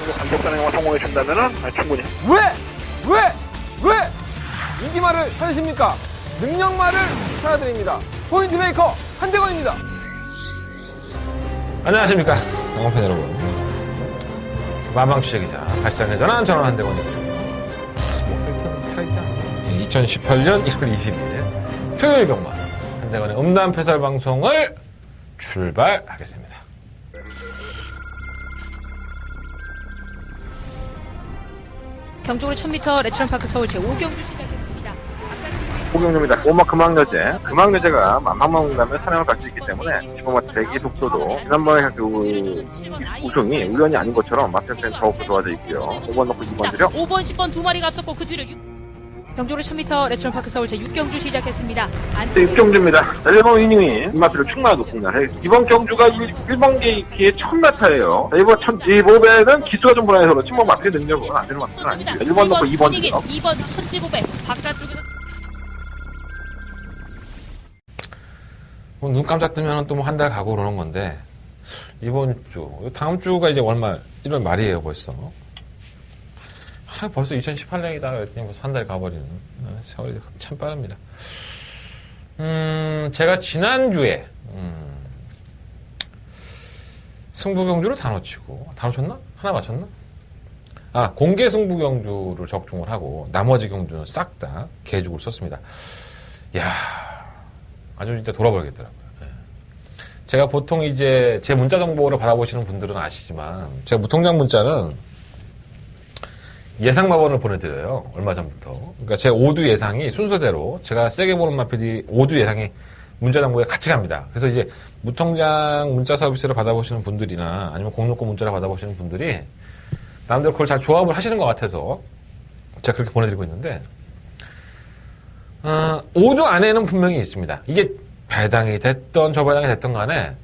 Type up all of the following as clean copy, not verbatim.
정도 간격 단행만 성공해 준다면은 충분히. 왜 인기말을 찾으십니까? 능력말을 찾아드립니다. 포인트 메이커 한대건입니다. 안녕하십니까 영업팬 여러분, 만방취재 기자 발상의 전환 전환 한대건입니다. 목소리처럼 살아있잖아. 2018년 1월 22일 토요일 경마 한대건의 음담패설 방송을 출발하겠습니다. 경주로 1000m 레츠런파크 서울 제5경주 시작했습니다. 호경주입니다. 오마 금왕여제가 만방만공감에 사냥을 갈 수 있기 때문에 지금 대기 속도도 지난번에 그 우승이 우연이 아닌 것처럼 마태팬 더욱더 좋아져 있고요. 5번 넣고 2번들이요. 5번, 10번 두 마리가 앞섰고 그 뒤를 경주로 1000m 레츠런파크 서울 제6경주 시작했습니다. 6경주입니다. 1번 위닝이 입마피로 충분히 높습니다. 이번 경주가 1번 기의 1000m예요. 이번 1500은 기수가 좀 불안해서 그렇지 뭐 마피의 능력은 안 되는 마피는 아니죠. 1번 넣고 2번이요. 2번 1500 바깥쪽으로 눈 깜짝 뜨면 또 뭐 한 달 가고 그러는 건데, 이번 주, 다음 주가 이제 월말, 1월 말이에요, 벌써. 벌써 2018년이다. 그랬더니 벌써 한 달 가버리는. 세월이 참 빠릅니다. 제가 지난주에, 승부경주를 다 놓치고, 다 놓쳤나? 하나 맞췄나? 공개 승부경주를 적중을 하고, 나머지 경주는 싹 다 개죽을 썼습니다. 아주 진짜 돌아버리겠더라고요. 제가 보통 이제 제 문자 정보를 받아보시는 분들은 아시지만, 제가 무통장 문자는 예상 마번을 보내드려요. 얼마 전부터. 그러니까 제 5두 예상이 순서대로 제가 세게 보는 마피디 5두 예상이 문자 정보에 같이 갑니다. 그래서 이제 무통장 문자 서비스를 받아보시는 분들이나 아니면 공룡권 문자를 받아보시는 분들이 남들 그걸 잘 조합을 하시는 것 같아서 제가 그렇게 보내드리고 있는데, 5두 안에는 분명히 있습니다. 이게 배당이 됐던 저 배당이 됐던 간에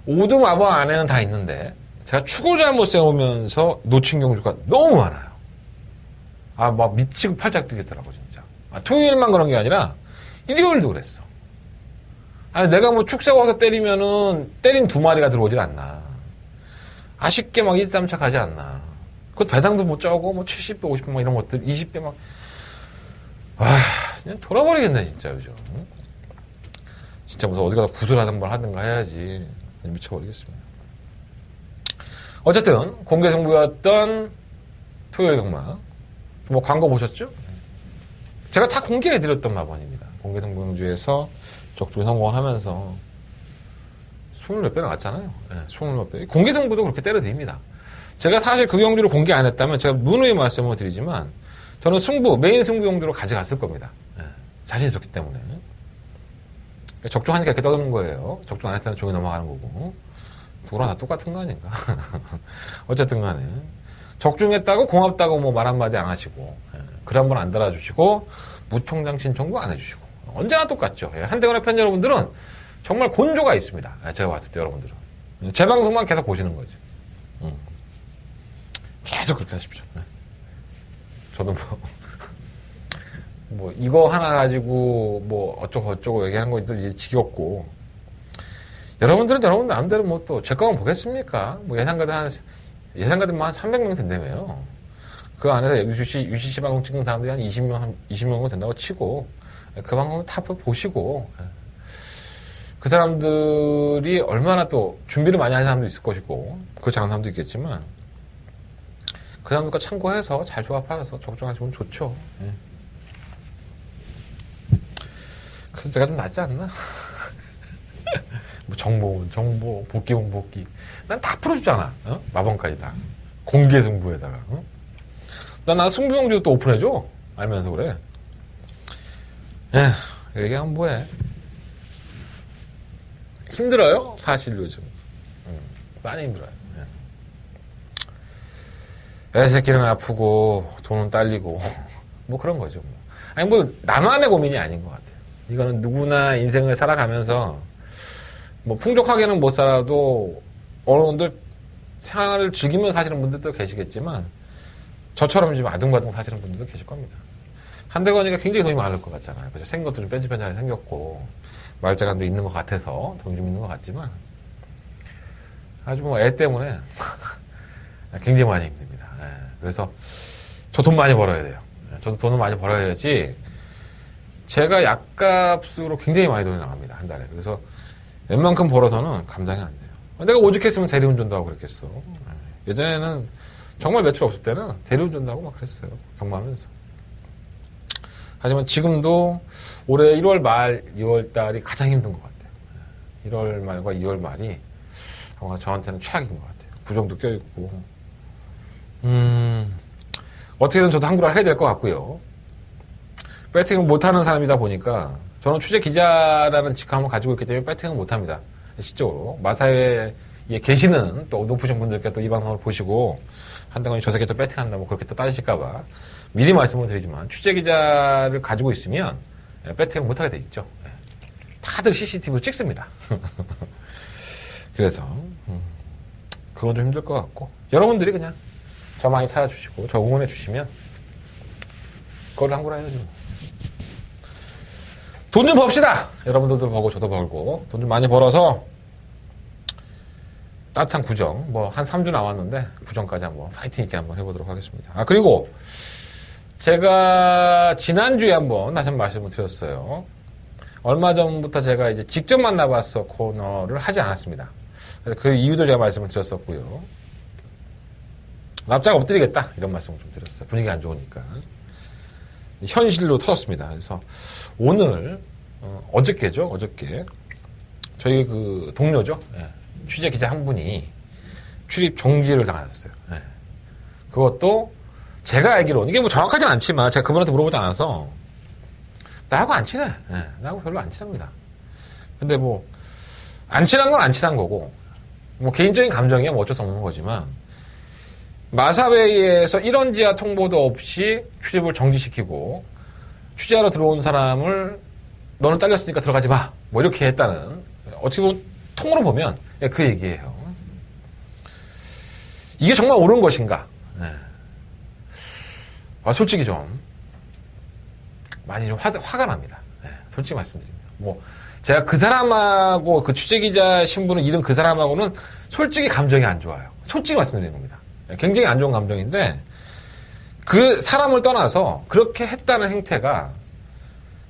5두 마번 안에는 다 있는데, 제가 축을 잘못 세우면서 놓친 경주가 너무 많아요. 막 미치고 팔짝 뛰겠더라고 진짜. 토요일만 그런 게 아니라 일요일도 그랬어. 내가 뭐 축 세워서 때리면은 때린 두 마리가 들어오질 않나. 아쉽게 막 1, 3차 가지 않나. 그것도 배당도 못 짜고 뭐 70배, 50배 막 이런 것들 20배 막. 그냥 돌아버리겠네 진짜 요즘. 진짜 무슨 어디 가서 구슬하든가 해야지. 미쳐버리겠습니다. 어쨌든 공개 승부였던 토요일 경마, 뭐 광고 보셨죠? 제가 다 공개해드렸던 마번입니다. 공개 승부경주에서 적중에 성공을 하면서 20몇 배 나왔잖아요. 20몇 배. 공개 승부도 그렇게 때려드립니다. 제가 사실 그 경주를 공개 안 했다면 제가 누누이 말씀을 드리지만 저는 메인 승부 경주로 가져갔을 겁니다. 자신 있었기 때문에. 적중하니까 이렇게 떠드는 거예요. 적중 안 했을 때는 종이 넘어가는 거고. 누구나 다 똑같은 거 아닌가. 어쨌든 간에. 적중했다고 고맙다고 뭐 말 한마디 안 하시고, 글 한 번 안 달아주시고, 무통장 신청도 안 해주시고. 언제나 똑같죠. 한대건의 팬 여러분들은 정말 곤조가 있습니다. 제가 봤을 때 여러분들은. 제 방송만 계속 보시는 거죠. 계속 그렇게 하십시오. 저도 뭐 이거 하나 가지고 뭐 어쩌고 얘기하는 거 이제 지겹고, 여러분들은 여러분들 마음대로 뭐 또 제 거만 보겠습니까? 뭐 예상가들만 한 300명 된다며요. 그 안에서 UCC 방송 찍는 사람들이 한 20명 정도 된다고 치고, 그 방송을 다 보시고, 그 사람들이 얼마나 또 준비를 많이 하는 사람도 있을 것이고, 그렇지 않은 사람도 있겠지만, 그 사람들과 참고해서 잘 조합하셔서 적중하시면 좋죠. 그래서 제가 좀 낫지 않나? 뭐 정보, 복귀. 난 다 풀어주잖아. 마번까지 다. 공개 승부에다가. 나 승부경주 또 오픈해줘. 알면서 그래. 얘기하면 뭐해. 힘들어요. 사실 요즘. 많이 힘들어요. 애새끼는 아프고 돈은 딸리고 뭐 그런 거죠. 뭐 나만의 고민이 아닌 것 같아요. 이거는 누구나 인생을 살아가면서 뭐 풍족하게는 못 살아도 어느 정도 생활을 즐기면서 사시는 분들도 계시겠지만, 저처럼 지금 아둥바둥 사시는 분들도 계실 겁니다. 한대건이가 굉장히 돈이 많을 것 같잖아요. 그죠? 생긴 것도 좀 뺀질뺀질하게 생겼고, 말재간도 있는 것 같아서 돈이 좀 있는 것 같지만, 아주 뭐 애 때문에 굉장히 많이 힘듭니다. 예. 그래서 저 돈 많이 벌어야 돼요. 저도 돈을 많이 벌어야지 제가 약값으로 굉장히 많이 돈이 나갑니다. 한 달에. 그래서 웬만큼 벌어서는 감당이 안 돼요. 내가 오죽했으면 대리운전도 하고 그랬겠어. 예전에는 정말 매출 없을 때는 대리운전도 하고 막 그랬어요. 경마하면서. 하지만 지금도 올해 1월 말, 2월 달이 가장 힘든 것 같아요. 1월 말과 2월 말이 아마 저한테는 최악인 것 같아요. 부정도 껴있고. 어떻게든 저도 한국어를 해야 될 것 같고요. 배팅을 못하는 사람이다 보니까 저는 취재 기자라는 직함을 가지고 있기 때문에 배팅을 못합니다. 실적으로. 마사회에 계시는 또 높으신 분들께 또 이 방송을 보시고 한동안 저 새끼 또 배팅한다 뭐 그렇게 또 따지실까봐 미리 말씀을 드리지만 취재 기자를 가지고 있으면 배팅을 못하게 돼 있죠. 다들 CCTV로 찍습니다. 그래서 그건 좀 힘들 것 같고 여러분들이 그냥 저 많이 찾아주시고 저 응원해 주시면 그걸로 한구라 해야지 뭐. 돈 좀 법시다. 여러분들도 벌고 저도 벌고 돈 좀 많이 벌어서 따뜻한 구정 뭐 한 3주 남았는데 구정까지 한번 파이팅 있게 한번 해보도록 하겠습니다. 그리고 제가 지난주에 한번 다시 한번 말씀을 드렸어요. 얼마 전부터 제가 이제 직접 만나봤어 코너를 하지 않았습니다. 그 이유도 제가 말씀을 드렸었고요. 납작 엎드리겠다 이런 말씀을 좀 드렸어요. 분위기 안 좋으니까. 현실로 터졌습니다. 그래서 오늘 어저께죠. 어저께 저희 그 동료죠. 취재 기자 한 분이 출입 정지를 당하셨어요. 그것도 제가 알기로는 이게 뭐 정확하진 않지만 제가 그분한테 물어보지 않아서 나하고 안 친해. 나하고 별로 안 친합니다. 근데 뭐 안 친한 건 안 친한 거고 뭐 개인적인 감정이야 뭐 어쩔 수 없는 거지만 마사회의에서 이런지하 통보도 없이 출입을 정지시키고 취재하러 들어온 사람을 너는 딸렸으니까 들어가지 마. 뭐 이렇게 했다는 어떻게 보면 통으로 보면 그 얘기예요. 이게 정말 옳은 것인가? 솔직히 좀 많이 좀 화가 납니다. 솔직히 말씀드립니다. 뭐 제가 그 사람하고 그 취재기자 신분을 잃은 그 사람하고는 솔직히 감정이 안 좋아요. 솔직히 말씀드리는 겁니다. 굉장히 안 좋은 감정인데 그 사람을 떠나서 그렇게 했다는 행태가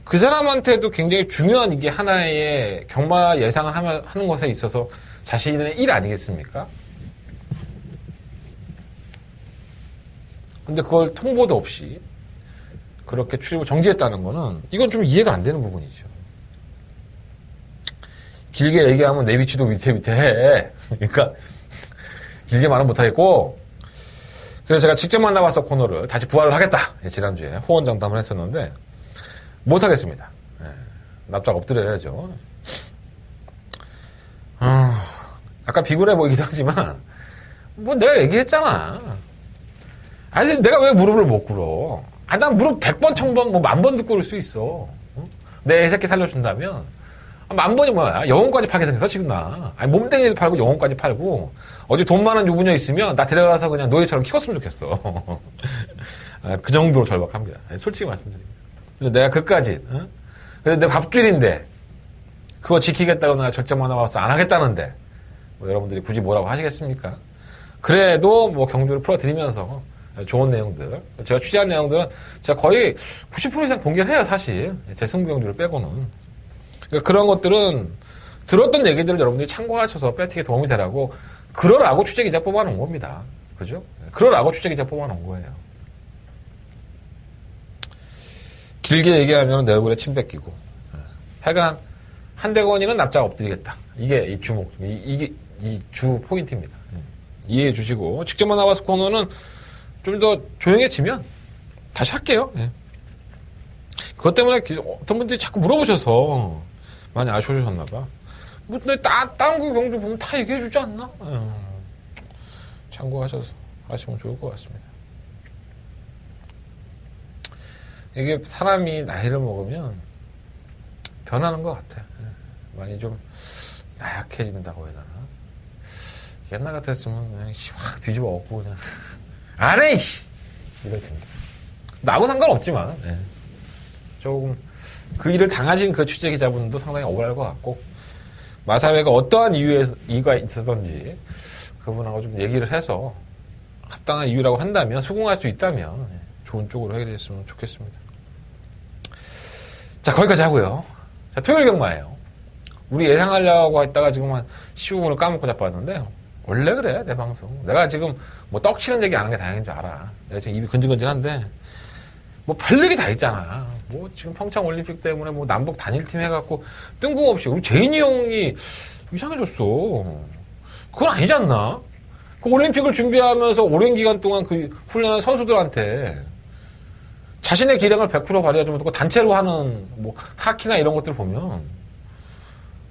그 사람한테도 굉장히 중요한 이게 하나의 경마 예상을 하는 것에 있어서 자신의 일 아니겠습니까? 근데 그걸 통보도 없이 그렇게 출입을 정지했다는 거는 이건 좀 이해가 안 되는 부분이죠. 길게 얘기하면 내 위치도 위태해. 그러니까 길게 말은 못하겠고 그래서 제가 직접 만나봤어 코너를 다시 부활을 하겠다. 지난주에 호언장담을 했었는데 못하겠습니다. 납작 엎드려야죠. 아까 비굴해 보이기도 하지만 뭐 내가 얘기했잖아. 아니 내가 왜 무릎을 못 꿇어. 난 무릎 100번 1000번 뭐 10,000번 듣고 꿇을 수 있어. 내 새끼 살려준다면 10,000번이 뭐야. 영혼까지 팔게 생겼어 지금 나. 아니 몸뚱이도 팔고 영혼까지 팔고 어디 돈 많은 유부녀 있으면 나 데려가서 그냥 노예처럼 키웠으면 좋겠어. 그 정도로 절박합니다. 솔직히 말씀드립니다. 근데 내가 그까지 근데 내 밥줄인데 그거 지키겠다고 내가 절정만 나와서 안 하겠다는데 뭐 여러분들이 굳이 뭐라고 하시겠습니까? 그래도 뭐 경주를 풀어드리면서 좋은 내용들 제가 취재한 내용들은 제가 거의 90% 이상 공개를 해요 사실 제 승부 경주를 빼고는. 그러니까 그런 것들은 들었던 얘기들을 여러분들이 참고하셔서 배팅에 도움이 되라고 그러라고 취재기자 뽑아놓은 겁니다. 그죠? 그러라고 취재기자 뽑아놓은 거예요. 길게 얘기하면 내 얼굴에 침 뱉기고 하여간 한대건이는 납작 엎드리겠다. 이게 이 주목 이게 이 주 포인트입니다. 이해해 주시고 직접 만나봐서 코너는 좀 더 조용해지면 다시 할게요. 그것 때문에 어떤 분들이 자꾸 물어보셔서 많이 아쉬우셨나 봐. 뭐, 다른 거 경주 보면 다 얘기해 주지 않나? 참고하셔서 하시면 좋을 것 같습니다. 이게 사람이 나이를 먹으면 변하는 것 같아. 많이 좀 나약해진다고 해야 되나? 옛날 같았으면 그냥 확 뒤집어 엎고 그냥 안 해! 이씨! 이럴 텐데. 나하고 상관없지만, 조금 그 일을 당하신 그 취재기자분도 상당히 억울할 것 같고, 마사회가 어떠한 이유가 있었던지 그분하고 좀 얘기를 해서 합당한 이유라고 한다면, 수긍할 수 있다면 좋은 쪽으로 해결됐으면 좋겠습니다. 자, 거기까지 하고요. 자, 토요일 경마예요. 우리 예상하려고 했다가 지금 한 15분을 까먹고 자빠졌는데, 원래 그래, 내 방송. 내가 지금 뭐 떡치는 얘기 안 하는 게 다행인 줄 알아. 내가 지금 입이 근질근질한데, 뭐 별얘기 다 있잖아. 뭐 지금 평창 올림픽 때문에 뭐 남북 단일팀 해갖고 뜬금없이 우리 제인이 형이 이상해졌어. 그건 아니지 않나? 그 올림픽을 준비하면서 오랜 기간 동안 그 훈련한 선수들한테 자신의 기량을 100% 발휘하지 못하고 단체로 하는 뭐 하키나 이런 것들 보면,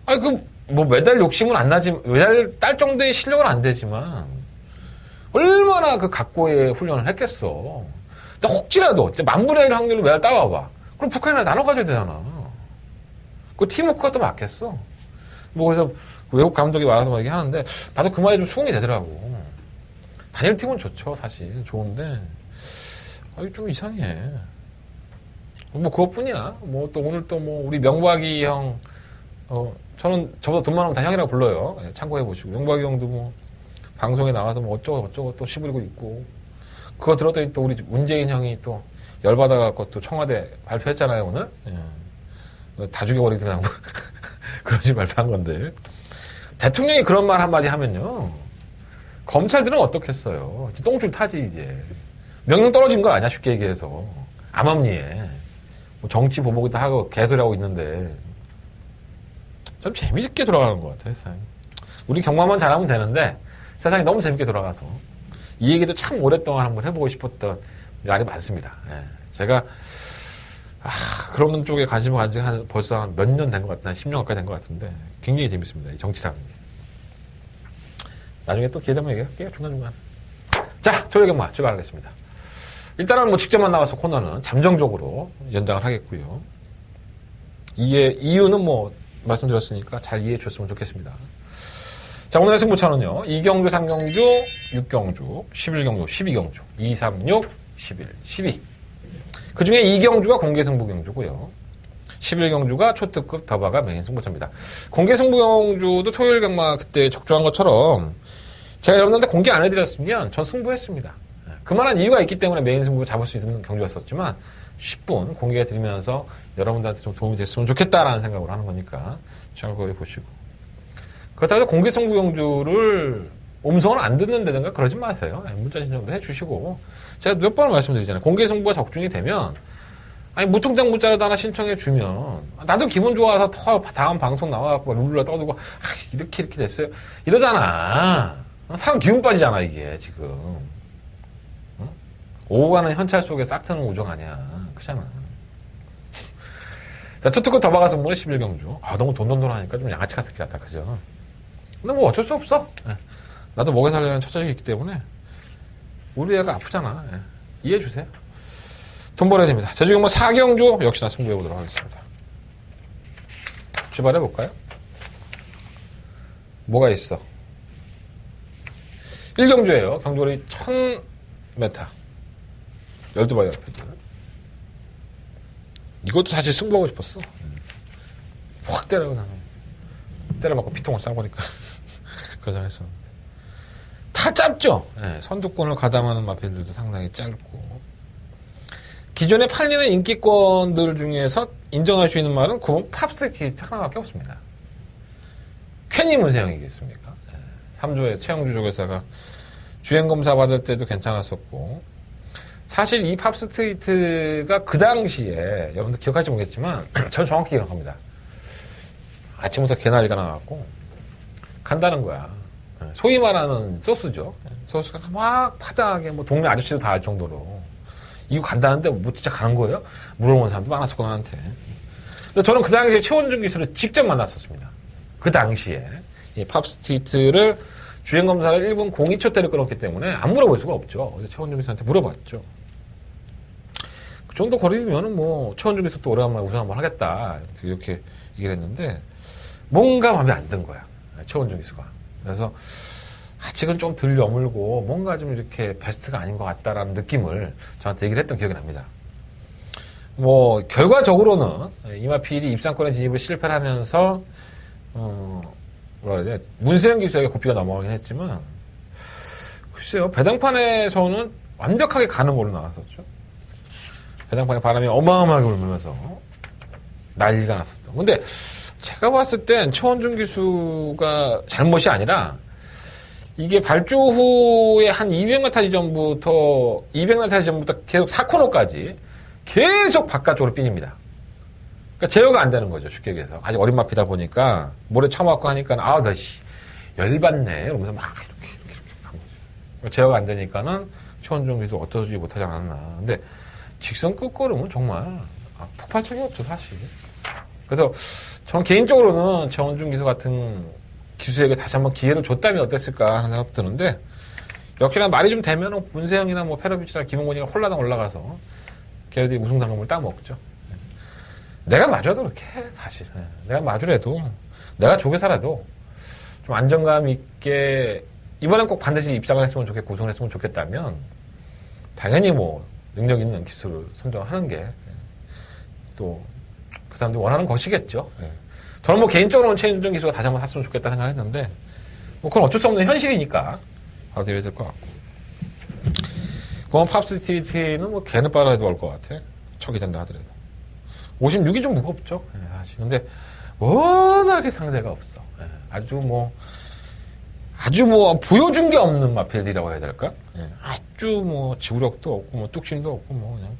아니 뭐 메달 욕심은 안 나지, 메달 딸 정도의 실력은 안 되지만 얼마나 그 각고의 훈련을 했겠어. 근데 혹시라도 10,000분의 1 확률로 메달 따와봐. 그럼 북한이랑 나눠 가져야 되잖아. 그 팀워크가 또 맞겠어. 뭐 그래서 외국 감독이 와서 막 얘기하는데 나도 그 말이 좀 수긍이 되더라고. 단일팀은 좋죠, 사실. 좋은데 좀 이상해. 뭐 그것뿐이야. 뭐 또 오늘 또 뭐 우리 명박이 형, 저는 저보다 돈 많으면 다 형이라고 불러요. 참고해 보시고. 명박이 형도 뭐 방송에 나와서 뭐 어쩌고 또 시부리고 있고, 그거 들었더니 또 우리 문재인 형이 또 열받아갖고 또 청와대 발표했잖아요, 오늘. 예. 다 죽여버리더라고. 그런 식으로 발표한 건데. 대통령이 그런 말 한마디 하면요, 검찰들은 어떻겠어요? 똥줄 타지, 이제. 명령 떨어진 거 아니야, 쉽게 얘기해서. 암암리에. 뭐 정치 보복도 하고 개소리하고 있는데. 참 재미있게 돌아가는 것 같아요, 세상이. 우리 경마만 잘하면 되는데, 세상이 너무 재밌게 돌아가서. 이 얘기도 참 오랫동안 한번 해보고 싶었던 말이 많습니다. 예. 제가, 그런 쪽에 관심을 가진 지 벌써 한 몇 년 된 것 같다. 한 10년 가까이 된 것 같은데, 굉장히 재밌습니다. 이 정치라는 게. 나중에 또 기회 되면 얘기할게요. 중간중간. 자, 토요일 경마 출발하겠습니다. 일단은 뭐 직접 만나와서 코너는 잠정적으로 연장을 하겠고요. 이유는 뭐 말씀드렸으니까 잘 이해해 주셨으면 좋겠습니다. 자, 오늘의 승부처는요, 2경주, 3경주, 6경주, 11경주, 12경주, 2, 3, 6, 11, 12. 그 중에 2경주가 공개승부경주고요. 11경주가 초특급 더바가 메인 승부처입니다. 공개승부경주도 토요일 경마 그때 적중한 것처럼 제가 여러분들한테 공개 안 해드렸으면 전 승부했습니다. 그만한 이유가 있기 때문에 메인 승부 잡을 수 있는 경주였었지만 10분 공개해드리면서 여러분들한테 좀 도움이 됐으면 좋겠다라는 생각으로 하는 거니까 참고해 보시고, 그렇다고 해서 공개승부 경주를 음성을 안 듣는다든가 그러지 마세요. 문자 신청도 해주시고, 제가 몇 번을 말씀드리잖아요. 공개승부가 적중이 되면, 아니 무통장 문자라도 하나 신청해 주면 나도 기분 좋아서 더 다음 방송 나와갖고 룰루라 떠들고 이렇게 됐어요 이러잖아. 사람 기운 빠지잖아 이게 지금. 응? 오고 가는 현찰 속에 싹 트는 우정 아니야. 그잖아. 자, 초특급 더바가 승부는 11경주. 너무 돈돈돈 하니까 좀 양아치 같다, 그죠? 근데 뭐 어쩔 수 없어. 예. 나도 먹여 살려는 처자식이 있기 때문에 우리 애가 아프잖아. 예. 이해해 주세요. 돈 벌어야 됩니다. 자, 지금 뭐 4경주 역시나 승부해 보도록 하겠습니다. 출발해 볼까요? 뭐가 있어? 1경주예요. 경주거리 1000m. 12마리 앞에. 이것도 사실 승부하고 싶었어. 확 때려맞고 피통을 싸버리니까. 그런 생각 했었는데. 다 짧죠? 네, 선두권을 가담하는 마필들도 상당히 짧고. 기존에 팔리는 인기권들 중에서 인정할 수 있는 말은 9번 팝스티트 하나밖에 없습니다. 괜히 문세영이겠습니까? 네, 3조의 최영주 조교사가 주행검사 받을 때도 괜찮았었고, 사실 이 팝스트리트가 그 당시에 여러분들 기억할지 모르겠지만 전 정확히 기억합니다. 아침부터 개나리가 나왔고 간다는 거야. 소위 말하는 소스죠. 소스가 막 파장하게 뭐 동네 아저씨도 다 알 정도로 이거 간다는데 뭐 진짜 가는 거예요? 물어보는 사람도 많았었고 나한테. 근데 저는 그 당시에 최원준 기수를 직접 만났었습니다. 그 당시에 이 팝스트리트를 주행검사를 1분 02초 때를 끊었기 때문에 안 물어볼 수가 없죠. 그래서 최원준 기수한테 물어봤죠. 그 정도 거리면은 뭐 최원준 기수 또 오래간만에 우승 한번 하겠다 이렇게 얘기를 했는데 뭔가 마음에 안 든 거야, 최원준 기수가. 그래서 아직은 좀 덜 여물고 뭔가 좀 이렇게 베스트가 아닌 것 같다라는 느낌을 저한테 얘기를 했던 기억이 납니다. 뭐 결과적으로는 이마필이 입상권에 진입을 실패를 하면서 뭐라 그래야 돼, 문세영 기수에게 고삐가 넘어가긴 했지만 글쎄요, 배당판에서는 완벽하게 가는 걸로 나왔었죠. 배당판에 바람이 어마어마하게 불면서 난리가 났었다. 근데 제가 봤을 땐 최원중 기수가 잘못이 아니라 이게 발주 후에 한 200m 전부터 계속 4코너까지 계속 바깥쪽으로 삐집니다. 그러니까 제어가 안 되는 거죠. 쉽게 얘기해서. 아직 어린 마피다 보니까 모래 쳐맞고 하니까 나 열받네. 이러면서 막 이렇게 간 거죠. 제어가 안 되니까는 최원중 기수 어쩌지 못하지 않았나. 근데 직선 끝걸음은 정말 폭발적이었죠, 사실. 그래서 저는 개인적으로는 최원중 기수 같은 기수에게 다시 한번 기회를 줬다면 어땠을까 하는 생각도 드는데, 역시나 말이 좀 되면 문세영이나 뭐 페로비치나 김홍곤이가 홀라당 올라가서 걔네들이 우승 상금을 따먹죠. 내가 마주라도 그렇게 해, 사실. 내가 마주라도, 내가 조교사라도 좀 안정감 있게 이번엔 꼭 반드시 입상을 했으면 좋겠고 우승을 했으면 좋겠다면 당연히 뭐 능력 있는 기수를 선정하는 게 또 그 사람들이 원하는 것이겠죠. 저는 뭐 개인적으로는 최윤정 기수가 다시 한번 샀으면 좋겠다 생각했는데 뭐 그건 어쩔 수 없는 현실이니까 받아들여야 될 것 같고, 공원 팝스티비티는 뭐 개는 빨아도 올 것 같아. 척이 된다 하더라도 56이 좀 무겁죠, 사실. 근데 워낙에 상대가 없어. 아주 뭐 보여준 게 없는 마필들이라고 해야 될까? 아주 뭐 지구력도 없고 뭐 뚝심도 없고 뭐 그냥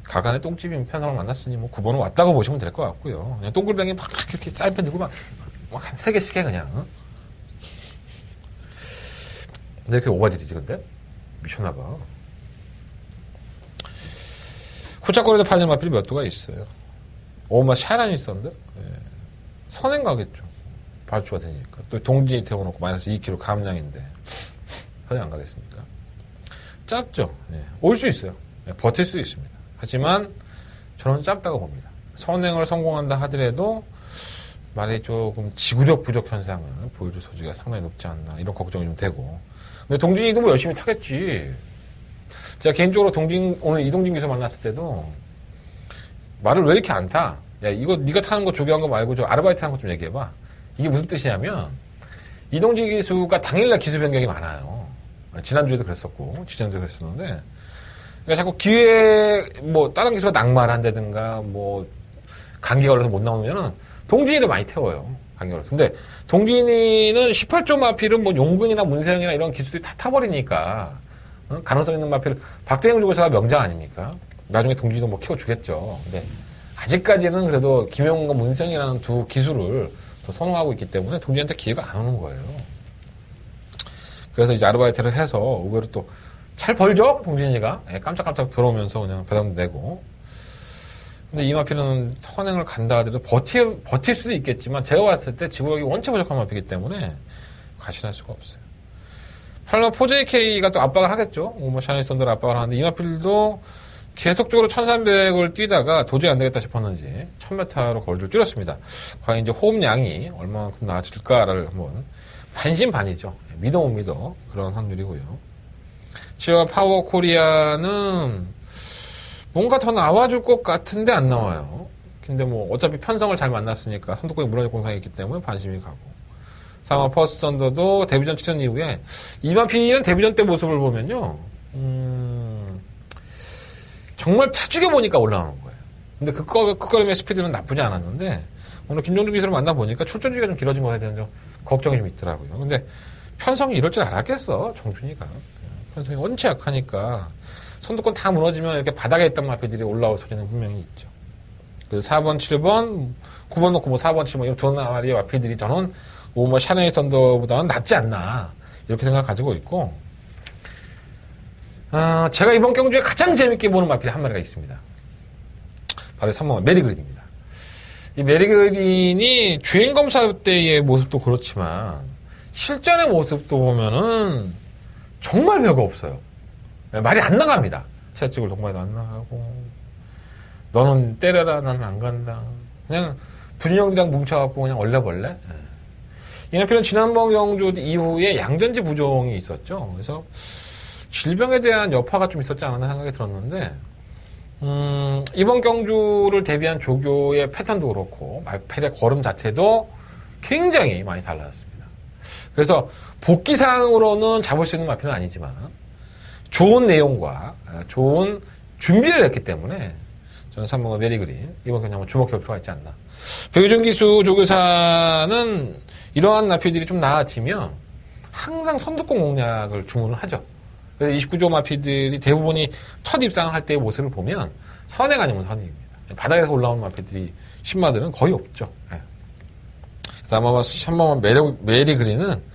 가간에 똥집인 편성을 만났으니 뭐 9번은 왔다고 보시면 될 것 같고요. 그냥 동글뱅이 막 이렇게 사이펜 들고 막 한 3개씩 해 그냥. 근데 이렇게 오바질이지 근데? 미쳤나봐. 후짝거리도 팔리는 마필이 몇 도가 있어요. 오마 샤란이 있었는데 선행 가겠죠. 발주가 되니까. 또 동진이 태워놓고 마이너스 2kg 감량인데 선행 안 가겠습니까? 짧죠. 올 수 있어요. 버틸 수 있습니다. 하지만 저는 짧다고 봅니다. 선행을 성공한다 하더라도 말이 조금 지구력 부족 현상을 보여줄 소지가 상당히 높지 않나 이런 걱정이 좀 되고. 근데 동진이도 뭐 열심히 타겠지. 제가 개인적으로 오늘 이동진 기수 만났을 때도 말을 왜 이렇게 안 타? 야, 이거 네가 타는 거 조교한 거 말고 저 아르바이트 하는 거 좀 얘기해봐. 이게 무슨 뜻이냐면 이동진 기수가 당일날 기수 변경이 많아요. 지난주에도 그랬었고 지난주에도 그랬었는데, 그러니까 자꾸 기회에 뭐 다른 기수가 낙마를 한다든가 뭐 감기 걸려서 못 나오면은 동진이를 많이 태워요. 감기 걸려서. 근데 동진이는 18조 마필은 뭐 용근이나 문세영이나 이런 기수들이 다 타버리니까 가능성 있는 마필을 박대영 조교사가 명장 아닙니까? 나중에 동진이도 뭐 키워주겠죠. 근데 아직까지는 그래도 김영훈과 문세영이라는 두 기수를 더 선호하고 있기 때문에 동진이한테 기회가 안 오는 거예요. 그래서 이제 아르바이트를 해서 의외로 또 잘 벌죠? 동진이가. 깜짝깜짝 들어오면서 그냥 배당도 내고. 근데 이 마필은 선행을 간다 하더라도 버틸 수도 있겠지만 제가 봤을 때 지구력이 원체 부족한 마필이기 때문에 과신할 수가 없어요. 8만 4JK가 또 압박을 하겠죠. 뭐 샤넬 썬더를 압박을 하는데 이 마필도 계속적으로 1300을 뛰다가 도저히 안 되겠다 싶었는지 1000m로 거리를 줄였습니다. 과연 이제 호흡량이 얼마만큼 나아질까를 한번 반신반의죠. 믿어 못 믿어 그런 확률이고요. 지와 파워 코리아는 뭔가 더 나와줄 것 같은데 안 나와요. 근데 뭐 어차피 편성을 잘 만났으니까 선두권이 무너질 공상이 있기 때문에 반심이 가고, 사마 퍼스트 썬더도 데뷔전 출전 이후에 이마필은 데뷔전 때 모습을 보면요 정말 펴죽여 보니까 올라오는 거예요. 근데 그 걸음의 스피드는 나쁘지 않았는데 오늘 김종준 기수를 만나보니까 출전 주기가 좀 길어진 거에 대한 좀 걱정이 좀 있더라고요. 근데 편성이 이럴 줄 알았겠어, 정준이가. 편성이 원체 약하니까 선두권 다 무너지면 이렇게 바닥에 있던 마필들이 올라올 소리는 분명히 있죠. 그래서 4번, 7번, 9번 놓고 뭐 4번, 7번 이런 두 마리의 마필들이 저는 뭐 샤넬 썬더보다는 낫지 않나 이렇게 생각을 가지고 있고, 제가 이번 경주에 가장 재밌게 보는 마필이 한 마리가 있습니다. 바로 3번 메리그린입니다. 이 메리그린이 주행검사 때의 모습도 그렇지만 실전의 모습도 보면은 정말 별거 없어요. 말이 안 나갑니다. 채찍을 동반해도 안 나가고, 너는 때려라, 나는 안 간다. 그냥 분인형들이랑 뭉쳐갖고 그냥 얼레벌레. 이 마필은 지난번 경주 이후에 양전지 부종이 있었죠. 그래서 질병에 대한 여파가 좀 있었지 않았나 생각이 들었는데, 이번 경주를 대비한 조교의 패턴도 그렇고 마필의 걸음 자체도 굉장히 많이 달라졌습니다. 그래서 복귀상으로는 잡을 수 있는 마피는 아니지만 좋은 내용과 좋은 준비를 했기 때문에 저는 3번과 메리 그린 이번 경기 한번 주목해볼 필요가 있지 않나. 백유준 기수 조교사는 이러한 마피들이 좀 나아지면 항상 선두권 공략을 주문을 하죠. 그래서 29조 마피들이 대부분이 첫 입상을 할 때의 모습을 보면 선행 아니면 선행입니다. 바닥에서 올라오는 마피들이 신마들은 거의 없죠. 네. 그래서 아마 3번 메리 그린은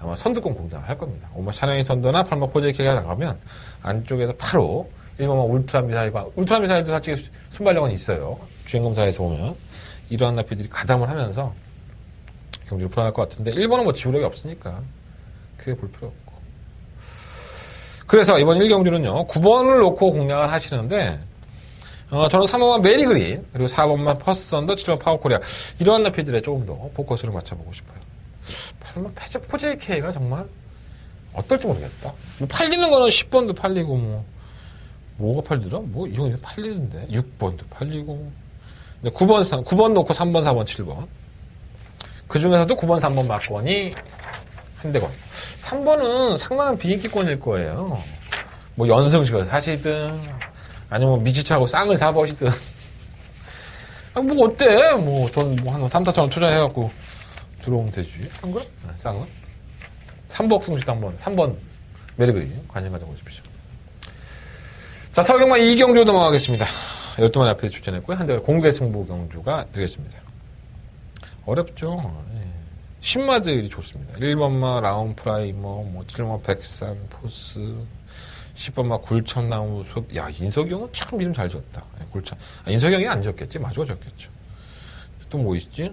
아마 선두권 공략을 할 겁니다. 5번 샤넬 선더나 8번 포제이케가 나가면 안쪽에서 바로 1번만 울트라 미사일도 솔직히 순발력은 있어요. 주행검사에서 보면 이러한 나피들이 가담을 하면서 경주를 풀어날 것 같은데 1번은 뭐 지우력이 없으니까 크게 볼 필요 없고. 그래서 이번 1경주는요 9번을 놓고 공략을 하시는데 저는 3번만 메리 그린 그리고 4번만 퍼스트 선더 7번 파워코리아 이러한 나피들에 조금 더 포커스를 맞춰보고 싶어요. 8번 포제이케가 정말 어떨지 모르겠다. 팔리는 거는 10번도 팔리고 뭐가 팔더라? 이 형이 팔리는데 6번도 팔리고. 근데 9번 놓고 3번, 4번, 7번. 그 중에서도 9번, 3번 막권이 한 대권. 3번은 상당한 비인기권일 거예요. 연승식을 사시든 아니면 미치차고 쌍을 사버시든. 어때? 돈 한 3, 4천 원 투자해갖고 들어오면 되지. 안 그래? 쌍은. 3복 승식도 한번 3번 메리그리 관심 가져보십시오. 자, 서경만 2경주 넘어가겠습니다. 12만 앞에 출전했고요. 한 대가 공개 승부 경주가 되겠습니다. 어렵죠. 예. 신마들이 좋습니다. 1번마 라운 프라이머, 7번마 백산 포스, 10번마 굴천나무 숲. 야, 인석영은 참 이름 잘 지었다. 굴천. 인석영이 안 지었겠지? 마주가 지었겠죠. 또 뭐 있지?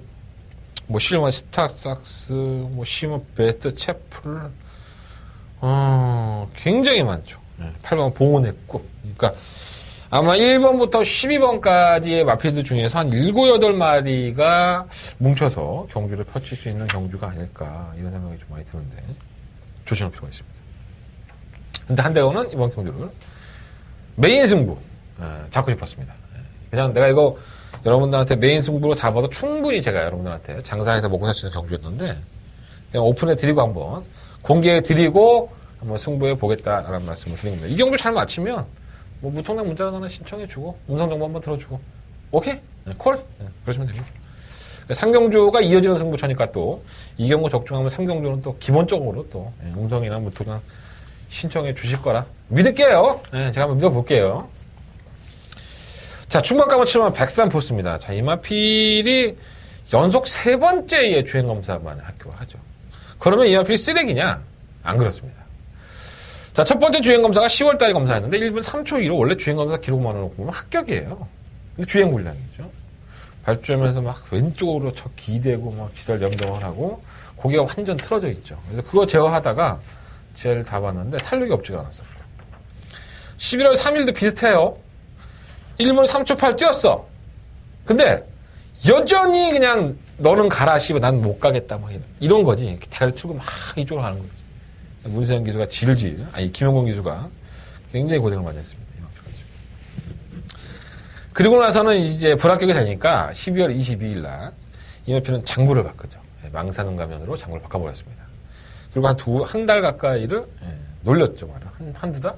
11번마 스타삭스, 10번 베스트 채플. 굉장히 많죠. 8번 봉온의 꿈. 그러니까 아마 1번부터 12번까지의 마피드 중에서 한 7, 8마리가 뭉쳐서 경주를 펼칠 수 있는 경주가 아닐까 이런 생각이 좀 많이 드는데 조심할 필요가 있습니다. 근데 한대건은 이번 경주를 메인 승부 잡고 싶었습니다. 그냥 내가 이거 여러분들한테 메인 승부로 잡아도 충분히 제가 여러분들한테 장사해서 먹고 살 수 있는 경주였는데 그냥 오픈해 드리고 한번 공개해 드리고 한번 승부해 보겠다라는 말씀을 드립니다. 이 경주 잘 맞히면 무통장 문자로 하나 신청해 주고 음성정보 한번 들어주고 오케이? 콜? 그러시면 됩니다. 3경주가 이어지는 승부처니까 또 2경주 적중하면 3경주는 또 기본적으로 또 음성이나 무통장 신청해 주실 거라 믿을게요. 제가 한번 믿어볼게요. 자, 중간가만 치르면 백산 포스입니다. 자, 이마필이 연속 3번째의 주행검사만 합격을 하죠. 그러면 이마필이 쓰레기냐? 안 그렇습니다. 자, 첫 번째 주행검사가 10월달에 검사했는데 1분 3초 2로 원래 주행검사 기록만을 놓고 보면 합격이에요. 이거 주행불량이죠. 발주하면서 막 왼쪽으로 저 기대고 막 기절 염동을 하고 고개가 완전 틀어져 있죠. 그래서 그거 제어하다가 쟤를 다 봤는데 탄력이 없지가 않았어요. 11월 3일도 비슷해요. 1분 3초 8 뛰었어. 근데 여전히 그냥 너는 가라 씨발 난 못 가겠다 막 이런 거지. 대가리 틀고 막 이쪽으로 가는 거지. 문세영 기수가 김용곤 기수가 굉장히 고생을 많이 했습니다. 그리고 나서는 이제 불합격이 되니까 12월 22일 날 이마피는 장구를 바꾸죠. 망사능 가면으로 장구를 바꿔버렸습니다. 그리고 한 달 가까이를 놀렸죠. 한두 달?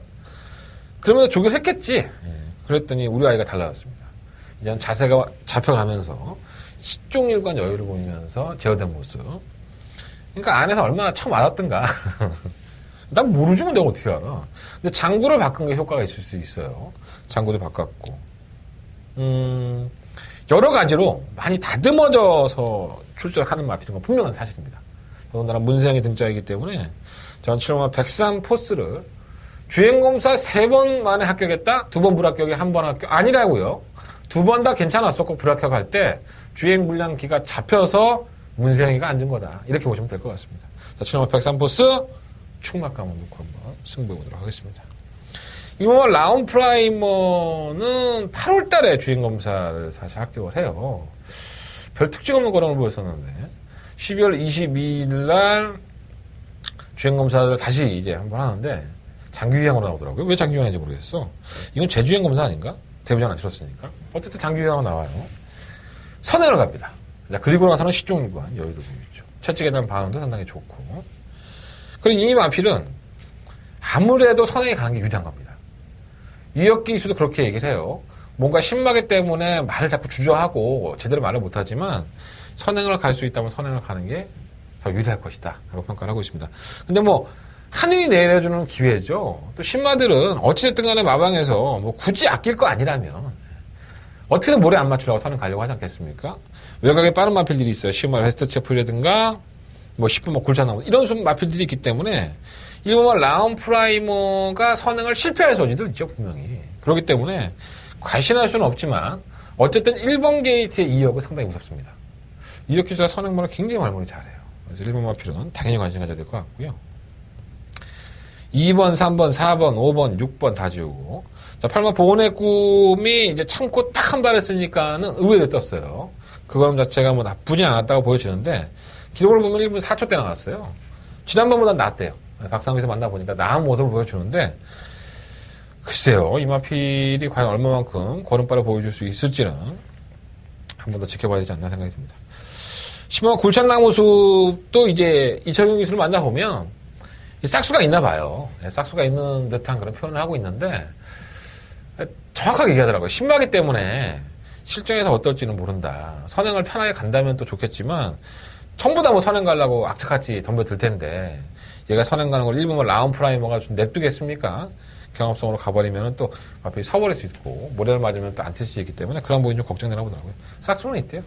그러면 조교를 했겠지. 그랬더니 우리 아이가 달라졌습니다. 이제는 자세가 잡혀가면서 시종일관 여유를 보이면서 제어된 모습. 그러니까 안에서 얼마나 쳐맞았던가. 난 모르지만 내가 어떻게 알아. 근데 장구를 바꾼 게 효과가 있을 수 있어요. 장구도 바꿨고. 여러 가지로 많이 다듬어져서 출전하는 마피인 건 분명한 사실입니다. 더군다나 문세영이 등장이기 때문에 전 7번 백산 포스를 주행검사 3번 만에 합격했다? 2번 불합격에 1번 합격? 아니라고요. 2번 다 괜찮았었고 불합격할 때 주행불량기가 잡혀서 문세영이가 앉은 거다. 이렇게 보시면 될 것 같습니다. 자, 7번 백산 포스 충막감을 놓고 한번 승부해 보도록 하겠습니다. 이번 라운 프라이머는 8월 달에 주행검사를 사실 합격을 해요. 별 특징 없는 거랑을 보였었는데 12월 22일 날 주행검사를 다시 이제 한번 하는데 장기유형으로 나오더라고요. 왜 장기유형인지 모르겠어. 이건 재주행검사 아닌가? 대부장 안 치렀으니까. 어쨌든 장기유형으로 나와요. 선행을 갑니다. 그리고 나서는 시종일관 여유를 보이죠. 채찍에 대한 반응도 상당히 좋고 그리고 이 마필은 아무래도 선행이 가는 게 유리한 겁니다. 유혁기 기수도 그렇게 얘기를 해요. 뭔가 신마기 때문에 말을 자꾸 주저하고 제대로 말을 못하지만 선행을 갈 수 있다면 선행을 가는 게 더 유리할 것이다 라고 평가를 하고 있습니다. 근데 뭐 하늘이 내려주는 기회죠. 또 신마들은 어찌됐든 간에 마방에서 뭐 굳이 아낄 거 아니라면 어떻게든 모래 안 맞추려고 선행 가려고 하지 않겠습니까? 외곽에 빠른 마필들이 있어요. 시우마 웨스트체프라든가 뭐 10분 뭐 굴차나무 이런 마필들이 있기 때문에 일본은 라운 프라이머가 선행을 실패할 소지도 있죠, 분명히. 그렇기 때문에 과신할 수는 없지만 어쨌든 1번 게이트의 2역은 상당히 무섭습니다. 2역 기수가 선행만을 굉장히 말문이 잘해요. 그래서 1번 마필은 당연히 관심 가져야 될 것 같고요. 2번, 3번, 4번, 5번, 6번 다 지우고 자, 8번 보온의 꿈이 이제 참고 딱 한 발을 쓰니까는 의외로 떴어요. 그 걸음 자체가 뭐 나쁘지 않았다고 보여지는데 기록을 보면 1분 4초 때 나왔어요. 지난번보다 낫대요. 박상민에서 만나보니까 나은 모습을 보여주는데 글쎄요. 이 마필이 과연 얼마만큼 걸음발을 보여줄 수 있을지는 한 번 더 지켜봐야 되지 않나 생각이 듭니다. 10번 굴창나무 숲도 이제 이철용 기수를 만나보면 싹수가 있나 봐요. 싹수가 있는 듯한 그런 표현을 하고 있는데 정확하게 얘기하더라고요. 신마기 때문에 실정에서 어떨지는 모른다. 선행을 편하게 간다면 또 좋겠지만 전부 다 뭐 선행 가려고 악착같이 덤벼들 텐데 얘가 선행 가는 걸 일부면 라운 프라이머가 좀 냅두겠습니까? 경합성으로 가버리면 또 앞에 서버릴 수 있고 모래를 맞으면 또 안 튈 수 있기 때문에 그런 부분이 좀 걱정되나 보더라고요. 싹수는 있대요.